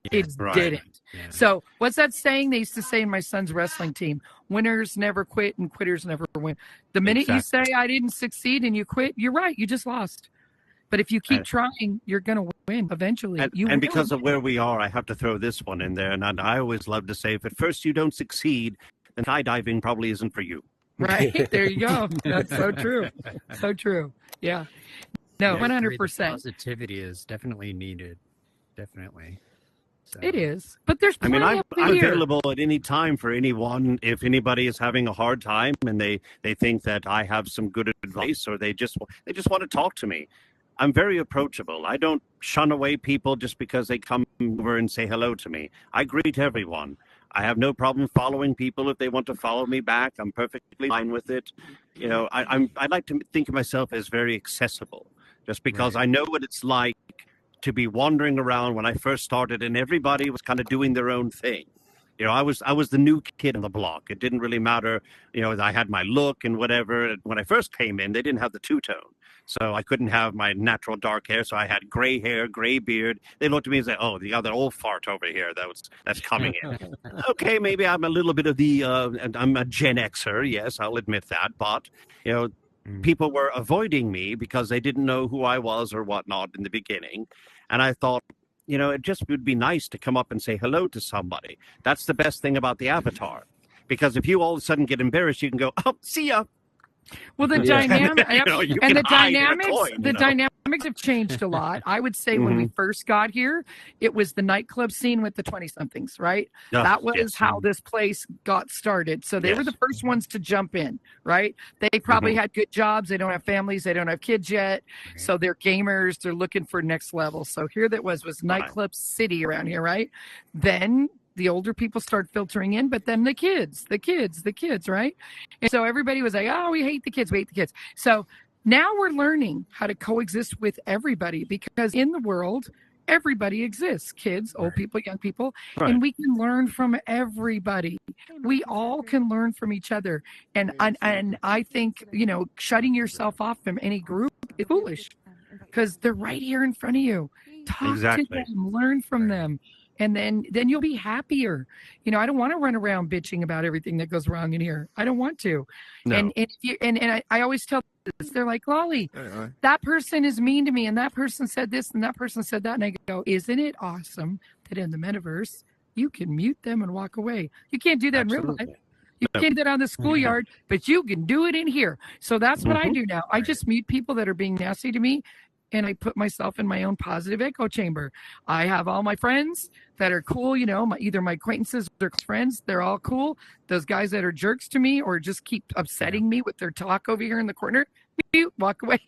It didn't. Yeah. So what's that saying they used to say in my son's wrestling team? Winners never quit and quitters never win. The minute you say I didn't succeed and you quit, you're right. You just lost. But if you keep trying, you're going to win eventually. And because of where we are, I have to throw this one in there. And I always love to say, if at first you don't succeed, then skydiving probably isn't for you. Right. There you go. That's so true. So true. Yeah. No, 100%. Positivity is definitely needed. Definitely. So. It is. But there's plenty I'm available at any time for anyone. If anybody is having a hard time and they think that I have some good advice, or they just want to talk to me, I'm very approachable. I don't shun away people just because they come over and say hello to me. I greet everyone. I have no problem following people if they want to follow me back. I'm perfectly fine with it. I like to think of myself as very accessible, just because I know what it's like to be wandering around when I first started, and everybody was kind of doing their own thing. I was the new kid on the block. It didn't really matter. I had my look and whatever. When I first came in, they didn't have the two-tone. So I couldn't have my natural dark hair. So I had gray hair, gray beard. They looked at me and said, "Oh, the other old fart over here that's coming in." Okay, maybe I'm a little bit of I'm a Gen Xer. Yes, I'll admit that. But, people were avoiding me because they didn't know who I was or whatnot in the beginning. And I thought, it just would be nice to come up and say hello to somebody. That's the best thing about the avatar. Because if you all of a sudden get embarrassed, you can go, "Oh, see ya." Well, the dynamics have changed a lot. I would say when we first got here, it was the nightclub scene with the 20-somethings, right? That was how this place got started. So they were the first ones to jump in, right? They probably had good jobs. They don't have families. They don't have kids yet. So they're gamers. They're looking for next level. So here that was nightclub city around here, right? Then the older people start filtering in, but then the kids, right? And so everybody was like, "Oh, we hate the kids. So now we're learning how to coexist with everybody, because in the world, everybody exists, kids, old people, young people, and we can learn from everybody. We all can learn from each other. And I think, shutting yourself off from any group is foolish, because they're right here in front of you. Talk to them, learn from them. And then you'll be happier. I don't want to run around bitching about everything that goes wrong in here. I don't want to. No. And I always tell this, they're like, "Lolly, that person is mean to me, and that person said this, and that person said that." And I go, "Isn't it awesome that in the metaverse, you can mute them and walk away? You can't do that in real life. You can't do that on the schoolyard, but you can do it in here." So that's what I do now. I just mute people that are being nasty to me, and I put myself in my own positive echo chamber. I have all my friends that are cool, either my acquaintances or friends. They're all cool. Those guys that are jerks to me or just keep upsetting me with their talk over here in the corner, walk away.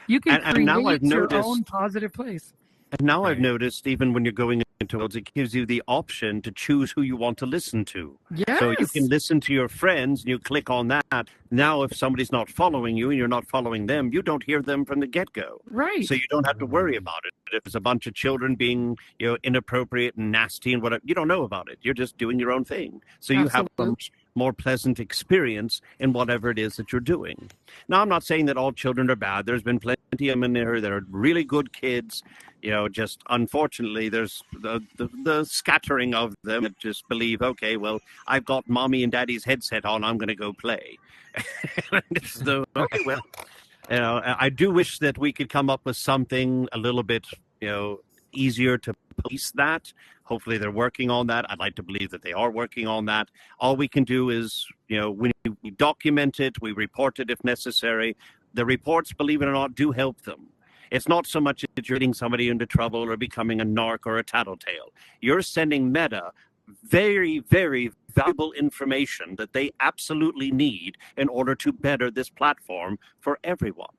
You can create your own positive place. And now I've noticed, even when you're going into it, it gives you the option to choose who you want to listen to. Yes. So you can listen to your friends, and you click on that. Now, if somebody's not following you and you're not following them, you don't hear them from the get-go. Right. So you don't have to worry about it. If there's a bunch of children being, inappropriate and nasty and whatever, you don't know about it. You're just doing your own thing. So you have a much more pleasant experience in whatever it is that you're doing. Now, I'm not saying that all children are bad. There's been plenty of them in there that are really good kids. Just unfortunately, there's the scattering of them that just believe, okay, well, I've got mommy and daddy's headset on, I'm going to go play. Okay, well, I do wish that we could come up with something a little bit, easier to police that. Hopefully they're working on that. I'd like to believe that they are working on that. All we can do is, we document it, we report it if necessary. The reports, believe it or not, do help them. It's not so much that you're getting somebody into trouble or becoming a narc or a tattletale. You're sending Meta very, very valuable information that they absolutely need in order to better this platform for everyone.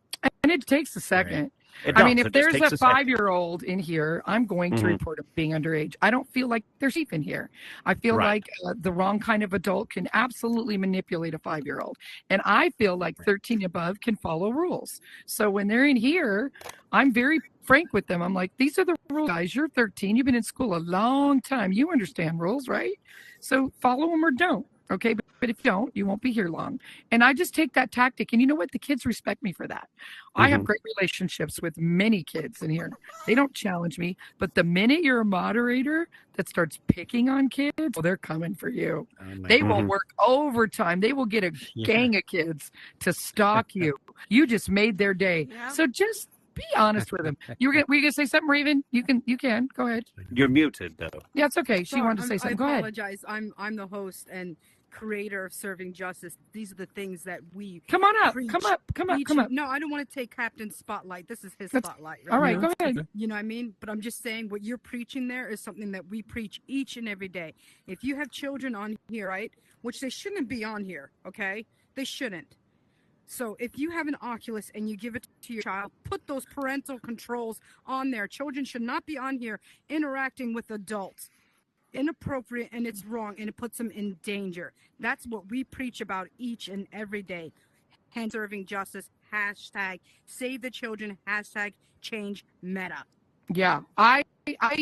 And it takes a second. Right. If there's a 5-year-old in here, I'm going to report him being underage. I don't feel like there's sheep in here. I feel like the wrong kind of adult can absolutely manipulate a 5-year-old. And I feel like 13 and above can follow rules. So when they're in here, I'm very frank with them. I'm like, these are the rules, guys. You're 13. You've been in school a long time. You understand rules, right? So follow them or don't. Okay, but if you don't, you won't be here long. And I just take that tactic. And you know what? The kids respect me for that. I have great relationships with many kids in here. They don't challenge me. But the minute you're a moderator that starts picking on kids, well, they're coming for you. They will work overtime. They will get a gang of kids to stalk you. You just made their day. Yeah. So just be honest with them. Were you gonna say something, Raven? You can. Go ahead. You're muted, though. Yeah, it's okay. She wanted to say something. Go ahead. I apologize. I'm the host and creator of Serving Justice. These are the things that we come on up. Preach. Come up. No, I don't want to take Captain's spotlight. This is his spotlight. Right? All right, go ahead. You know what I mean? But I'm just saying what you're preaching there is something that we preach each and every day. If you have children on here, right, which they shouldn't be on here, okay? They shouldn't. So if you have an Oculus and you give it to your child, put those parental controls on there. Children should not be on here interacting with adults. Inappropriate, and it's wrong, and it puts them in danger. That's what we preach about each and every day. Hand serving justice, hashtag save the children, hashtag change Meta. Yeah, I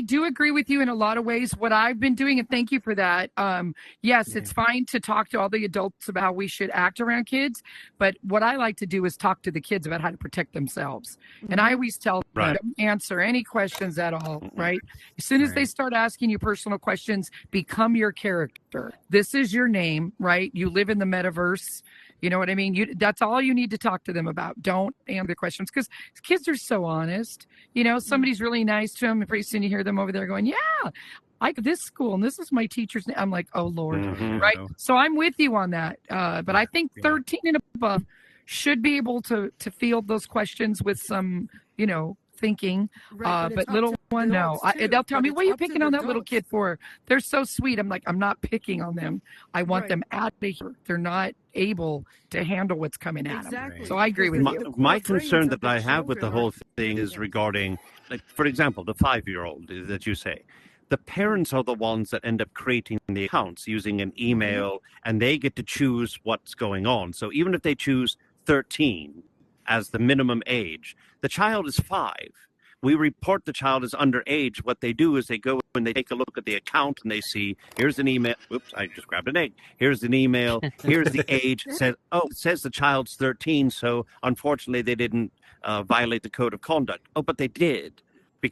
do agree with you in a lot of ways. What I've been doing, and thank you for that. Yes, it's fine to talk to all the adults about how we should act around kids, but what I like to do is talk to the kids about how to protect themselves. And I always tell them, answer any questions at all, right? As soon as they start asking you personal questions, become your character. This is your name, right? You live in the metaverse. You know what I mean? That's all you need to talk to them about. Don't answer the questions because kids are so honest. Somebody's really nice to them. And pretty soon you hear them over there going, yeah, I go to this school and this is my teacher's name. I'm like, oh, Lord. Right? So I'm with you on that. But I think 13 and above should be able to field those questions with some, thinking. But little one, no. They'll tell me, what are you picking on that little kid for? They're so sweet. I'm like, I'm not picking on them. I want them out of here. They're not able to handle what's coming at them. So I agree with you. My concern that I have with the whole thing is regarding, like, for example, the 5-year-old that you say. The parents are the ones that end up creating the accounts using an email, and they get to choose what's going on. So even if they choose 13 as the minimum age, the child is 5. We report the child as underage. What they do is they go and they take a look at the account and they see, here's an email. Oops, I just grabbed an egg. Here's an email. Here's the age. It says the child's 13. So unfortunately, they didn't violate the code of conduct. Oh, but they did.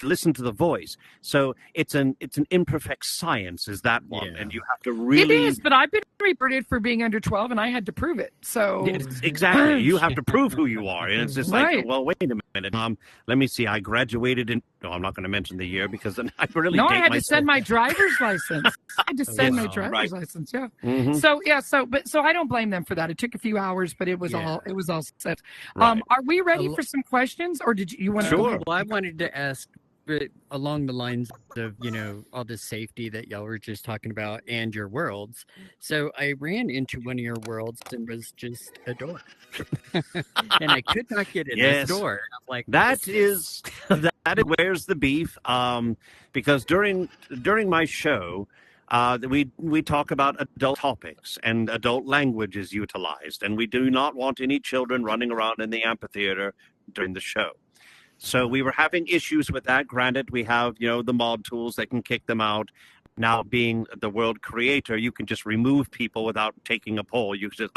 Listen to the voice. So it's an imperfect science, is that one, and you have to really. It is, but I've been reported for being under 12, and I had to prove it. So exactly, you have to prove who you are, and it's just like, well, wait a minute, let me see. I graduated in. No, I'm not going to mention the year because then I really. No, I had to send my driver's license. I had to send my driver's license. Yeah. So I don't blame them for that. It took a few hours, but it was all set. Are we ready for some questions, or did you want to? Sure. Well, I wanted to ask. But along the lines of, all the safety that y'all were just talking about and your worlds. So I ran into one of your worlds and was just a door. And I could not get in this door. I'm like, that is where's the beef? Because during my show, we talk about adult topics and adult language is utilized. And we do not want any children running around in the amphitheater during the show. So we were having issues with that. Granted, we have, the mod tools that can kick them out. Now, being the world creator, you can just remove people without taking a poll. You can just,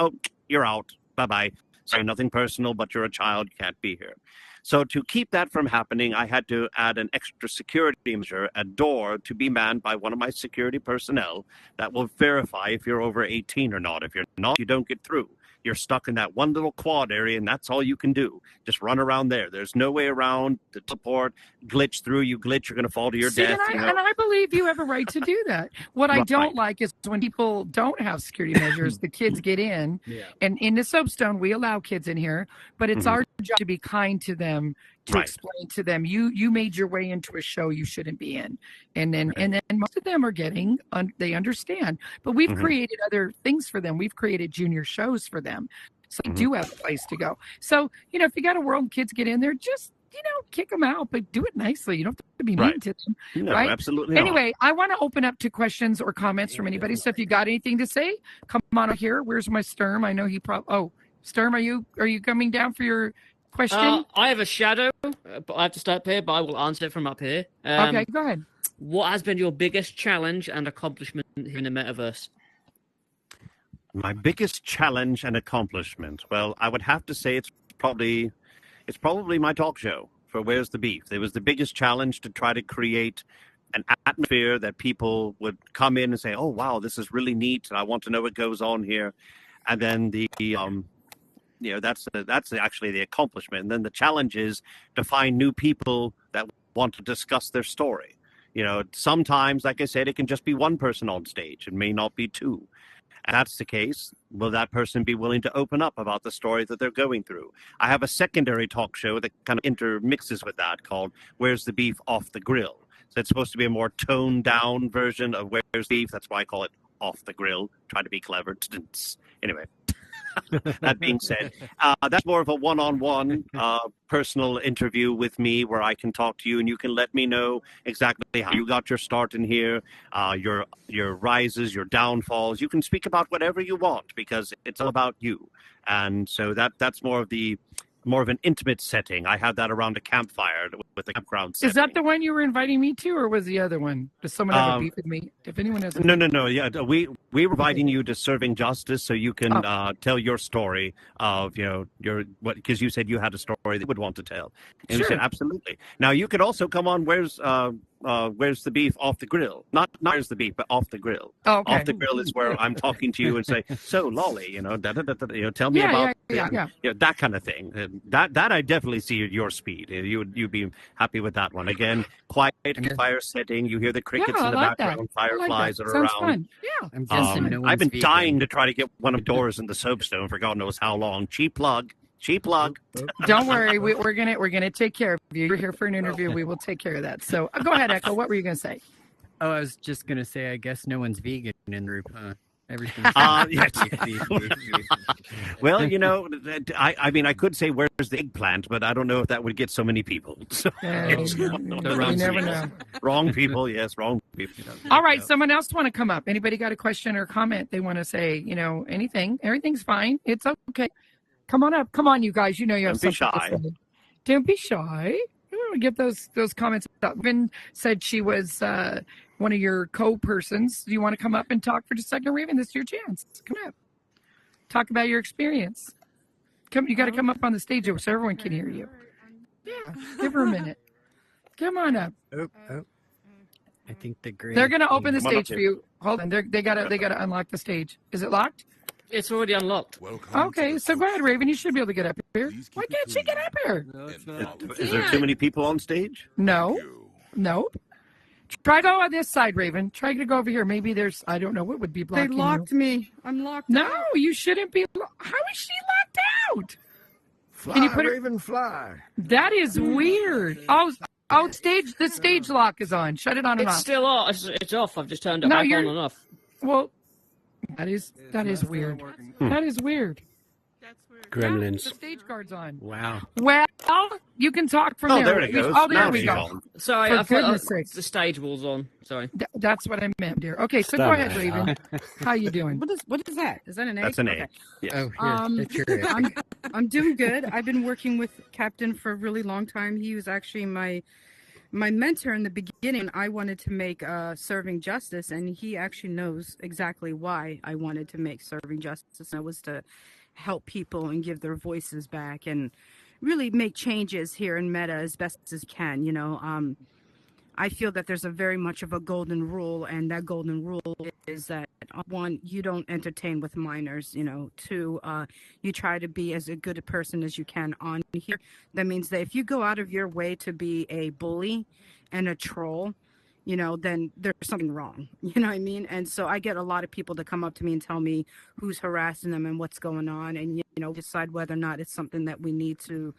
you're out. Bye-bye. Sorry, nothing personal, but you're a child. You can't be here. So to keep that from happening, I had to add an extra security measure, a door to be manned by one of my security personnel that will verify if you're over 18 or not. If you're not, you don't get through. You're stuck in that one little quad area, and that's all you can do. Just run around there. There's no way around the teleport, glitch through. You glitch, you're going to fall to your death. And I believe you have a right to do that. What I don't like is when people don't have security measures, the kids get in. Yeah. And in the Soapstone, we allow kids in here, but it's our job to be kind to them, to explain to them, you made your way into a show you shouldn't be in. And then most of them are getting, they understand. But we've created other things for them. We've created junior shows for them. So they do have a place to go. So, if you got a world kids get in there, just, kick them out, but do it nicely. You don't have to be mean to them. No, right? absolutely Anyway, I want to open up to questions or comments from anybody. So if you got anything to say, come on up here. Where's my Sturm? I know he probably, Sturm, are you coming down for your question? I have a shadow, but I have to stay up here, but I will answer it from up here. Okay, go ahead. What has been your biggest challenge and accomplishment here in the metaverse? My biggest challenge and accomplishment. Well, I would have to say it's probably my talk show for Where's the Beef. It was the biggest challenge to try to create an atmosphere that people would come in and say, "Oh, wow, this is really neat, and I want to know what goes on here." And then that's actually the accomplishment. And then the challenge is to find new people that want to discuss their story. Sometimes, like I said, it can just be one person on stage. It may not be two. And that's the case. Will that person be willing to open up about the story that they're going through? I have a secondary talk show that kind of intermixes with that called Where's the Beef Off the Grill. So it's supposed to be a more toned down version of Where's the Beef. That's why I call it Off the Grill. Try to be clever. Anyway. That being said, that's more of a one-on-one personal interview with me where I can talk to you and you can let me know exactly how you got your start in here, your rises, your downfalls. You can speak about whatever you want because it's all about you. And so that's more of an intimate setting. I have that around a campfire with a campground setting. Is that the one you were inviting me to, or was the other one? Does someone have a beef with me? If anyone has No. Yeah, we were inviting you to Serving Justice so you can tell your story of because you said you had a story that you would want to tell. And we said absolutely. Now you could also come on Where's the Beef Off the Grill? Not Where's the Beef, but Off the Grill. Oh, okay. Off the Grill is where I'm talking to you and say, "So Lolly, tell me about that kind of thing." That I definitely see your speed. You'd be happy with that one. Again, quiet fire setting. You hear the crickets in the background, fireflies are around. Fun. Yeah, I'm guessing no one's I've been vegan. dying to try to get one of the doors in the Soapstone for God knows how long. Cheap plug. Don't worry, we're gonna take care of you. You're here for an interview. We will take care of that. So go ahead, Echo. What were you gonna say? Oh, I was just gonna say, I guess no one's vegan in the group, huh? Everything's Well, I mean, I could say Where's the Eggplant, but I don't know if that would get so many people. So You never know. Wrong people, yes, wrong people. All right, someone else want to come up? Anybody got a question or comment they want to say? Anything? Everything's fine. It's okay. Come on up. Come on, you guys. You have Don't be something shy. to say. Don't be shy. Get those comments out. Raven said she was one of your co-persons. Do you want to come up and talk for just a second, Raven? This is your chance. Come up. Talk about your experience. You got to come up on the stage so everyone can hear you. Yeah, give her a minute. Come on up. Oh. I think they're going to open the stage for you. Hold on. They got to unlock the stage. Is it locked? It's already unlocked. Okay, so go ahead, Raven. You should be able to get up here. Why can't she get up here? Is there too many people on stage? No. Try go on this side, Raven. Try to go over here. Maybe I don't know what would be blocking They locked you. me. I'm locked No, out. you shouldn't be. How is she locked out? Fly, Can you put Raven, fly. That is weird. The stage lock is on. Shut it on and It's off. still off. It's off. I've just turned it No, back you're- on and off. Well, that is weird. That is weird. Gremlins. The stage guard's on. Wow. Well, you can talk from Oh, there. there it goes. Oh, there Now we she's go. on. Sorry, For I thought goodness sakes. the stage wall's on. Sorry. That's what I meant, dear. Okay, so Damn go it. ahead, Raven. How you doing? What is that? Is that an egg? That's an Okay. egg. Yes. Oh, here. It's your I'm doing good. I've been working with Captain for a really long time. He was actually my mentor in the beginning. I wanted to make Serving Justice, and he actually knows exactly why I wanted to make Serving Justice. And it was to help people and give their voices back and really make changes here in Meta as best as you can. I feel that there's a very much of a golden rule, and that golden rule is that one, you don't entertain with minors. Two, you try to be as a good a person as you can on here. That means that if you go out of your way to be a bully and a troll, then there's something wrong. You know what I mean? And so I get a lot of people to come up to me and tell me who's harassing them and what's going on, and decide whether or not it's something that we need to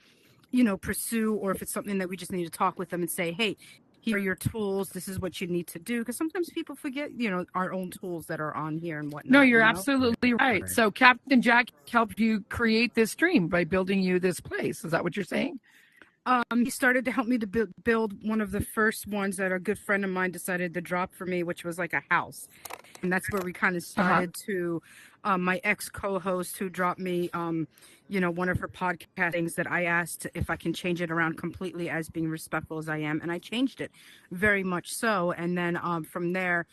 pursue, or if it's something that we just need to talk with them and say, hey, here are your tools. This is what you need to do. Because sometimes people forget, our own tools that are on here and whatnot. No, you're absolutely right. So Captain Jack helped you create this stream by building you this place. Is that what you're saying? He started to help me to build one of the first ones that a good friend of mine decided to drop for me, which was like a house. And that's where we kind of started to, my ex-co-host who dropped me, one of her podcast things that I asked if I can change it around completely as being respectful as I am. And I changed it very much so. And then from there,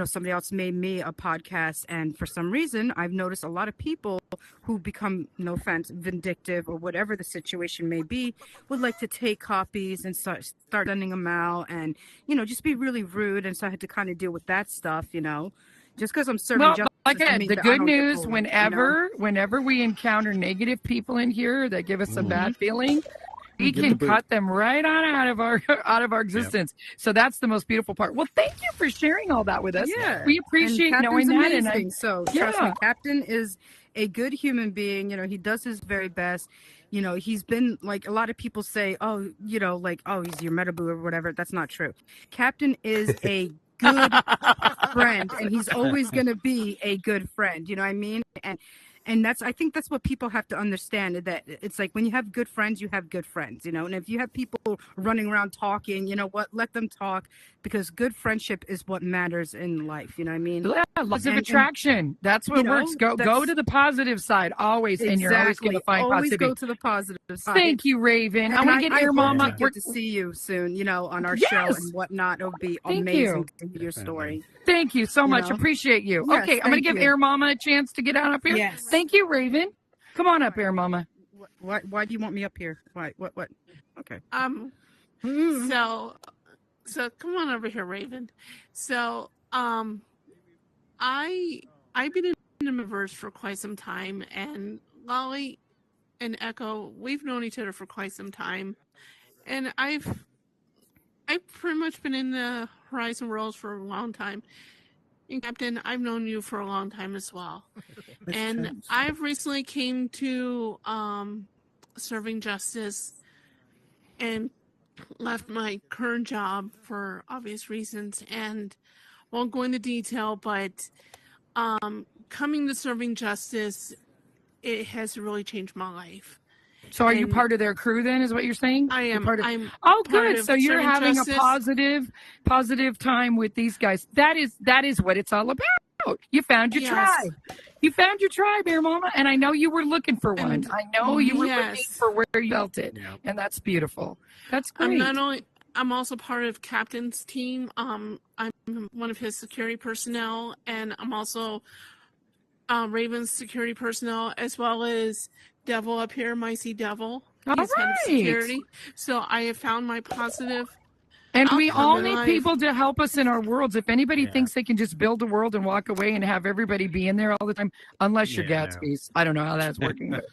somebody else made me a podcast. And for some reason, I've noticed a lot of people who become, no offense, vindictive or whatever the situation may be, would like to take copies and start sending them out and, just be really rude. And so I had to kind of deal with that stuff, just because I'm serving justice. Like I said, the good news, whenever we encounter negative people in here that give us a bad feeling, we can cut them right on out of our existence. Yep. So that's the most beautiful part. Well, thank you for sharing all that with us. Yeah. We appreciate knowing that. Amazing. So trust me, Captain is a good human being. He does his very best. He's been, like, a lot of people say, oh, he's your meta boo or whatever. That's not true. Captain is a good friend, and he's always going to be a good friend. You know what I mean? And I think that's what people have to understand, that it's like when you have good friends, you have good friends, and if you have people running around talking, let them talk, because good friendship is what matters in life. You know what I mean? Yeah, laws of attraction. That's what works. Go to the positive side always, and you're always going to find positivity. Go to the positive side. Thank you, Raven. I want to get your mama. Get to see you soon, on our show and whatnot. It'll be amazing to hear your story. Thank you so much. Appreciate you. Yes, okay, I'm going to give Air Mama a chance to get on up here. Yes. Thank you, Raven. Come on up, Air Mama. Why do you want me up here? Why? What? Okay. So come on over here, Raven. So, I've been in the Metaverse for quite some time, and Lolly and Echo, we've known each other for quite some time, and I've pretty much been in the Horizon worlds for a long time. And Captain, I've known you for a long time as well. And I've recently came to serving justice and left my current job for obvious reasons, and won't go into detail, but coming to serving justice, it has really changed my life. So are you part of their crew then, is what you're saying? I am. Good. So you're having a positive time with these guys. That is what it's all about. You found your tribe. You found your tribe, Air Mama, and I know you were looking for one. I know you were looking for where you felt it, and that's beautiful. That's great. I'm also part of Captain's team. I'm one of his security personnel, and I'm also Raven's security personnel, as well as Devil up here, Micey Devil. He's head of security. So I have found my positive. And we all need people to help us in our worlds. If anybody thinks they can just build a world and walk away and have everybody be in there all the time, unless you're Gatsby's. I don't know how that's working. But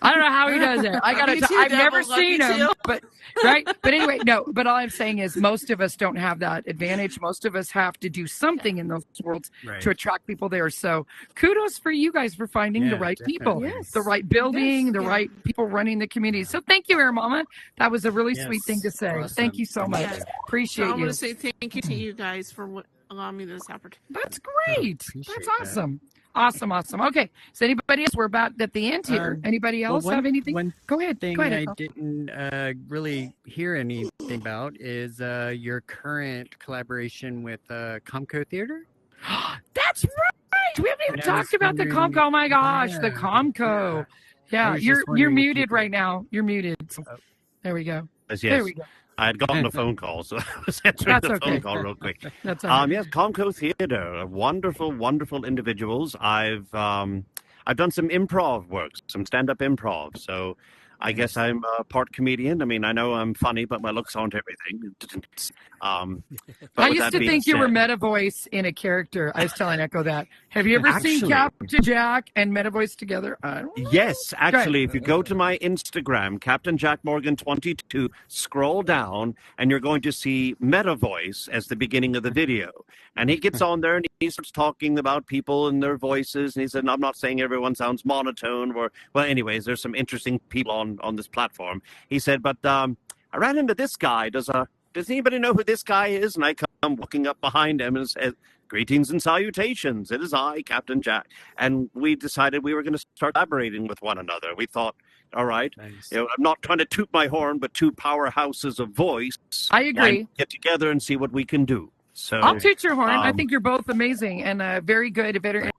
I don't know how he does it. I've never seen him, but right. But anyway, no. But all I'm saying is most of us don't have that advantage. Most of us have to do something in those worlds to attract people there. So kudos for you guys for finding the right people, the right building, the right people running the community. So thank you, Air Mama. That was a really sweet thing to say. Awesome. Thank you so much. Yes. Appreciate you. I want to say thank you to you guys for allowing me this opportunity. That's great. That's awesome. Awesome. Okay. So anybody else? We're about at the end here. Anybody else have anything? Go ahead. I didn't really hear anything about is your current collaboration with Comco Theater. That's right. We haven't even talked about the Comco. Oh my gosh, the Comco. Yeah, you're muted right now. You're muted. There we go. Yes. There we go. I had gotten a phone call, so I was answering the phone call real quick. That's all right. Yes, Comco Theater, wonderful, wonderful individuals. I've done some improv work, some stand-up improv. So I guess I'm part comedian. I mean, I know I'm funny, but my looks aren't everything. But I with used that to being think you were said- meta voice in a character. I was telling Echo that. Have you ever seen Actually- Captain Jack and meta voice together? Yes, actually, if you go to my Instagram, Captain Jack Morgan 22, scroll down, and you're going to see Meta Voice as the beginning of the video. And he gets on there and he starts talking about people and their voices. And he said, I'm not saying everyone sounds monotone or, well, anyways, there's some interesting people on this platform. He said, but I ran into this guy. Does anybody know who this guy is? And I come walking up behind him and said, greetings and salutations. It is I, Captain Jack. And we decided we were going to start collaborating with one another. We thought, all right, you know, I'm not trying to toot my horn, but two powerhouses of voice. I agree. Get together and see what we can do. So I'll toot your horn. I think you're both amazing and very good, very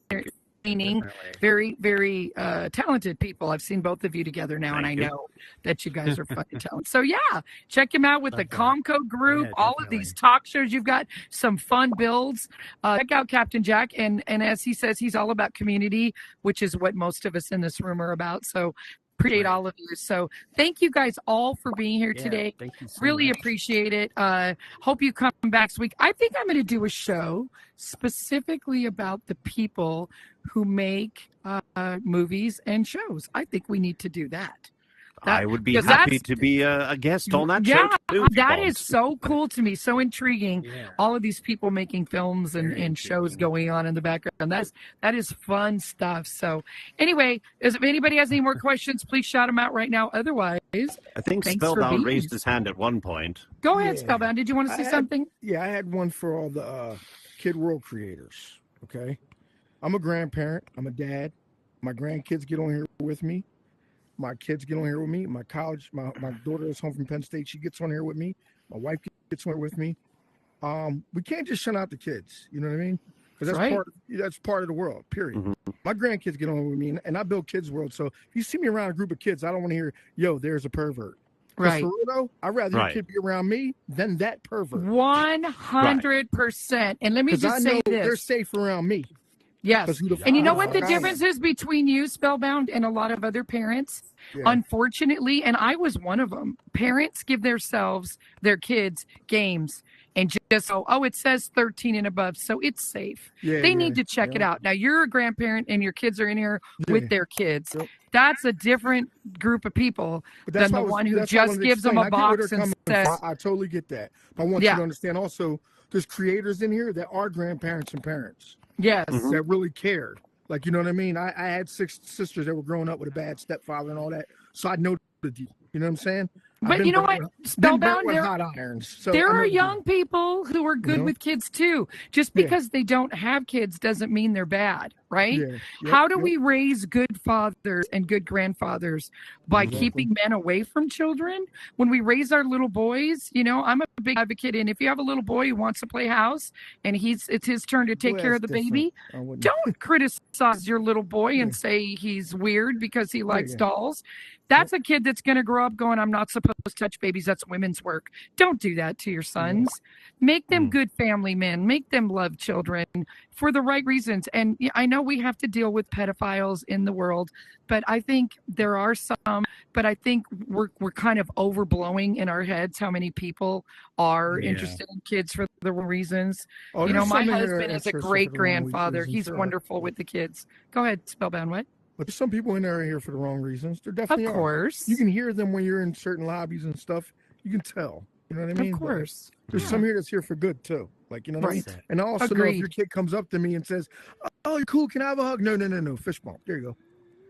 entertaining, very, very talented people. I've seen both of you together now, and I know that you guys are fucking talented. So yeah, check him out with the Comco group. All of these talk shows you've got, some fun builds. Check out Captain Jack, and as he says, he's all about community, which is what most of us in this room are about. So appreciate all of you. So thank you guys all for being here today. Thank you so really much. appreciate it. Hope you come back next week. I think I'm going to do a show specifically about the people who make movies and shows. I think we need to do that. I would be happy to be a guest on that show too. That is so cool to me, so intriguing. All of these people making films and shows going on in the background. That is fun stuff. So anyway, if anybody has any more questions, please shout them out right now. Otherwise, I think Spellbound raised his hand at one point. Go ahead, Spellbound. Did you want to say something? Yeah, I had one for all the Kid World creators. Okay, I'm a grandparent. I'm a dad. My grandkids get on here with me. My kids get on here with me. My daughter is home from Penn State. She gets on here with me. My wife gets on here with me. We can't just shut out the kids. You know what I mean? Because that's part of the world. Period. Mm-hmm. My grandkids get on with me, and I build kids' world. So if you see me around a group of kids, I don't want to hear, "Yo, there's a pervert." Right. For real though, I'd rather your kid be around me than that pervert. 100%. And let me just say this: they're safe around me. Yes. And you know what the difference is between you, Spellbound, and a lot of other parents? Yeah. Unfortunately, and I was one of them, parents give their kids games and just it says 13 and above, so it's safe. They need to check it out. Now, you're a grandparent and your kids are in here with their kids. Yep. That's a different group of people than the one who just gives them a box and says... I totally get that. But I want you to understand also, there's creators in here that are grandparents and parents. Yes. That really cared. Like, you know what I mean? I had 6 sisters that were growing up with a bad stepfather and all that. So I know the deal. You know what I'm saying? But you know what? Spellbound, hot irons. So there are young people who are good with kids too. Just because they don't have kids doesn't mean they're bad, right? How do we raise good fathers and good grandfathers? By keeping men away from children? When we raise our little boys, you know, I'm a big advocate. And if you have a little boy who wants to play house and it's his turn to take care of the baby, don't criticize your little boy and say he's weird because he likes dolls. That's a kid that's going to grow up going, I'm not supposed to touch babies. That's women's work. Don't do that to your sons. Make them good family men. Make them love children for the right reasons. And I know we have to deal with pedophiles in the world, but I think there are some. But I think we're kind of overblowing in our heads how many people are interested in kids for the wrong reasons. You know, my husband is a great grandfather. He's wonderful with the kids. Go ahead, Spellbound. What? But some people in there are here for the wrong reasons. They're definitely of course. You can hear them when you're in certain lobbies and stuff. You can tell. You know what I mean? Of course. But there's some here that's here for good too. Like, you know what I mean? And I also know if your kid comes up to me and says, "Oh, you're cool. Can I have a hug?" No. Fist bump. There you go.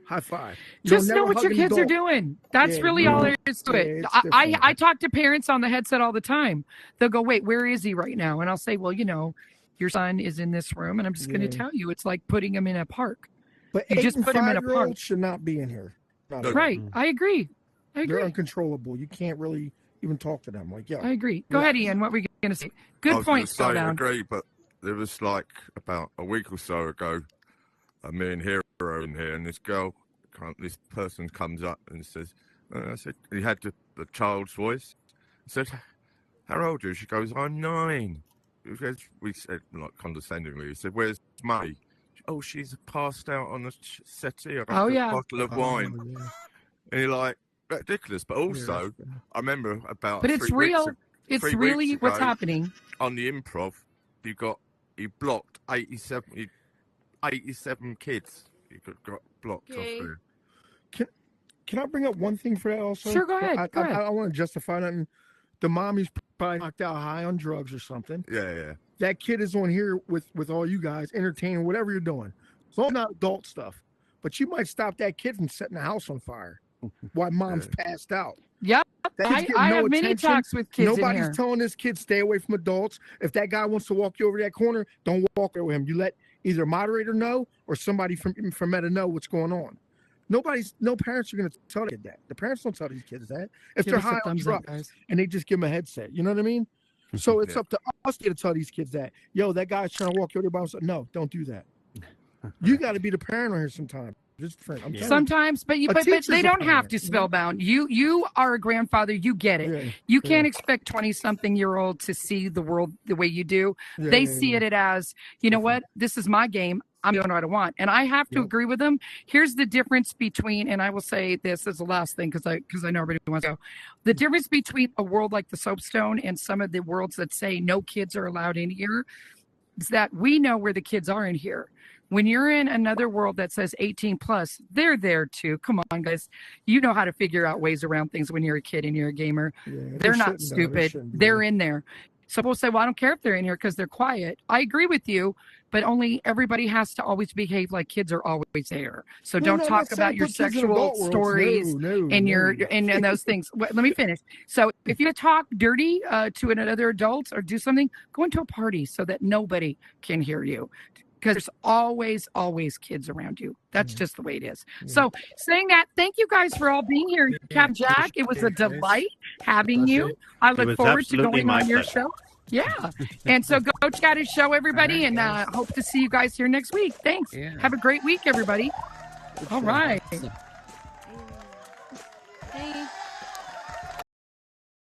High five. Just know what your kids are doing. That's really all there is to it. I talk to parents on the headset all the time. They'll go, "Wait, where is he right now?" And I'll say, "Well, you know, your son is in this room," and I'm just going to tell you, it's like putting him in a park. But you just put him in a park. Should not be in here. Right. I agree. They're uncontrollable. You can't really even talk to them. Like, I agree. Go ahead, Ian. What were you going to say? Good point. I agree, but there was like about a week or so ago, me and Hero in here, and this person comes up and says, I said, he had the child's voice. I said, "How old are you?" She goes, "I'm 9. We said, like, condescendingly, he said, "Where's May?" "Oh, she's passed out on the settee. I got a bottle of wine." And you're like, ridiculous. But also, I remember about But it's 3 weeks real. ag- It's 3 really weeks what's ago, happening. On the improv, you blocked 87 kids. You got blocked off there. Can I bring up one thing for that also? Sure, go ahead. Go ahead. I want to justify that. The mommy's probably knocked out high on drugs or something. Yeah. That kid is on here with all you guys, entertaining whatever you're doing. It's all not adult stuff. But you might stop that kid from setting the house on fire while mom's passed out. Yep. I have many talks with kids in Nobody's here. telling this kid stay away from adults. If that guy wants to walk you over that corner, don't walk there with him. You let either a moderator know or somebody from Meta know what's going on. No parents are going to tell the kid that. The parents don't tell these kids that. If they're high on drugs and they just give them a headset, you know what I mean? So it's up to us to tell these kids that, yo, that guy's trying to walk you over by himself. No, don't do that. You got to be the parent on here sometimes. Just friend. Sometimes, but they don't have to spellbound. You are a grandfather. You get it. Yeah, you can't expect 20-something-year-old to see the world the way you do. They see it as, you know what? This is my game. I'm doing what I want. And I have to agree with them. Here's the difference between, and I will say this as the last thing because I know everybody wants to go. The difference between a world like the Soapstone and some of the worlds that say no kids are allowed in here is that we know where the kids are in here. When you're in another world that says 18 plus, they're there too. Come on, guys. You know how to figure out ways around things when you're a kid and you're a gamer. They're not stupid. They're in there. So people say, well, I don't care if they're in here because they're quiet. I agree with you, but only everybody has to always behave like kids are always there. So don't talk about your sexual stories and those things. Let me finish. So if you talk dirty to another adult or do something, go into a party so that nobody can hear you. Because there's always kids around you. That's just the way it is. So saying that, thank you guys for all being here. Captain Jack, it was a delight having you. I look forward to going on your show. Yeah. And so go chat his show, everybody, and hope to see you guys here next week. Thanks. Have a great week, everybody. All right.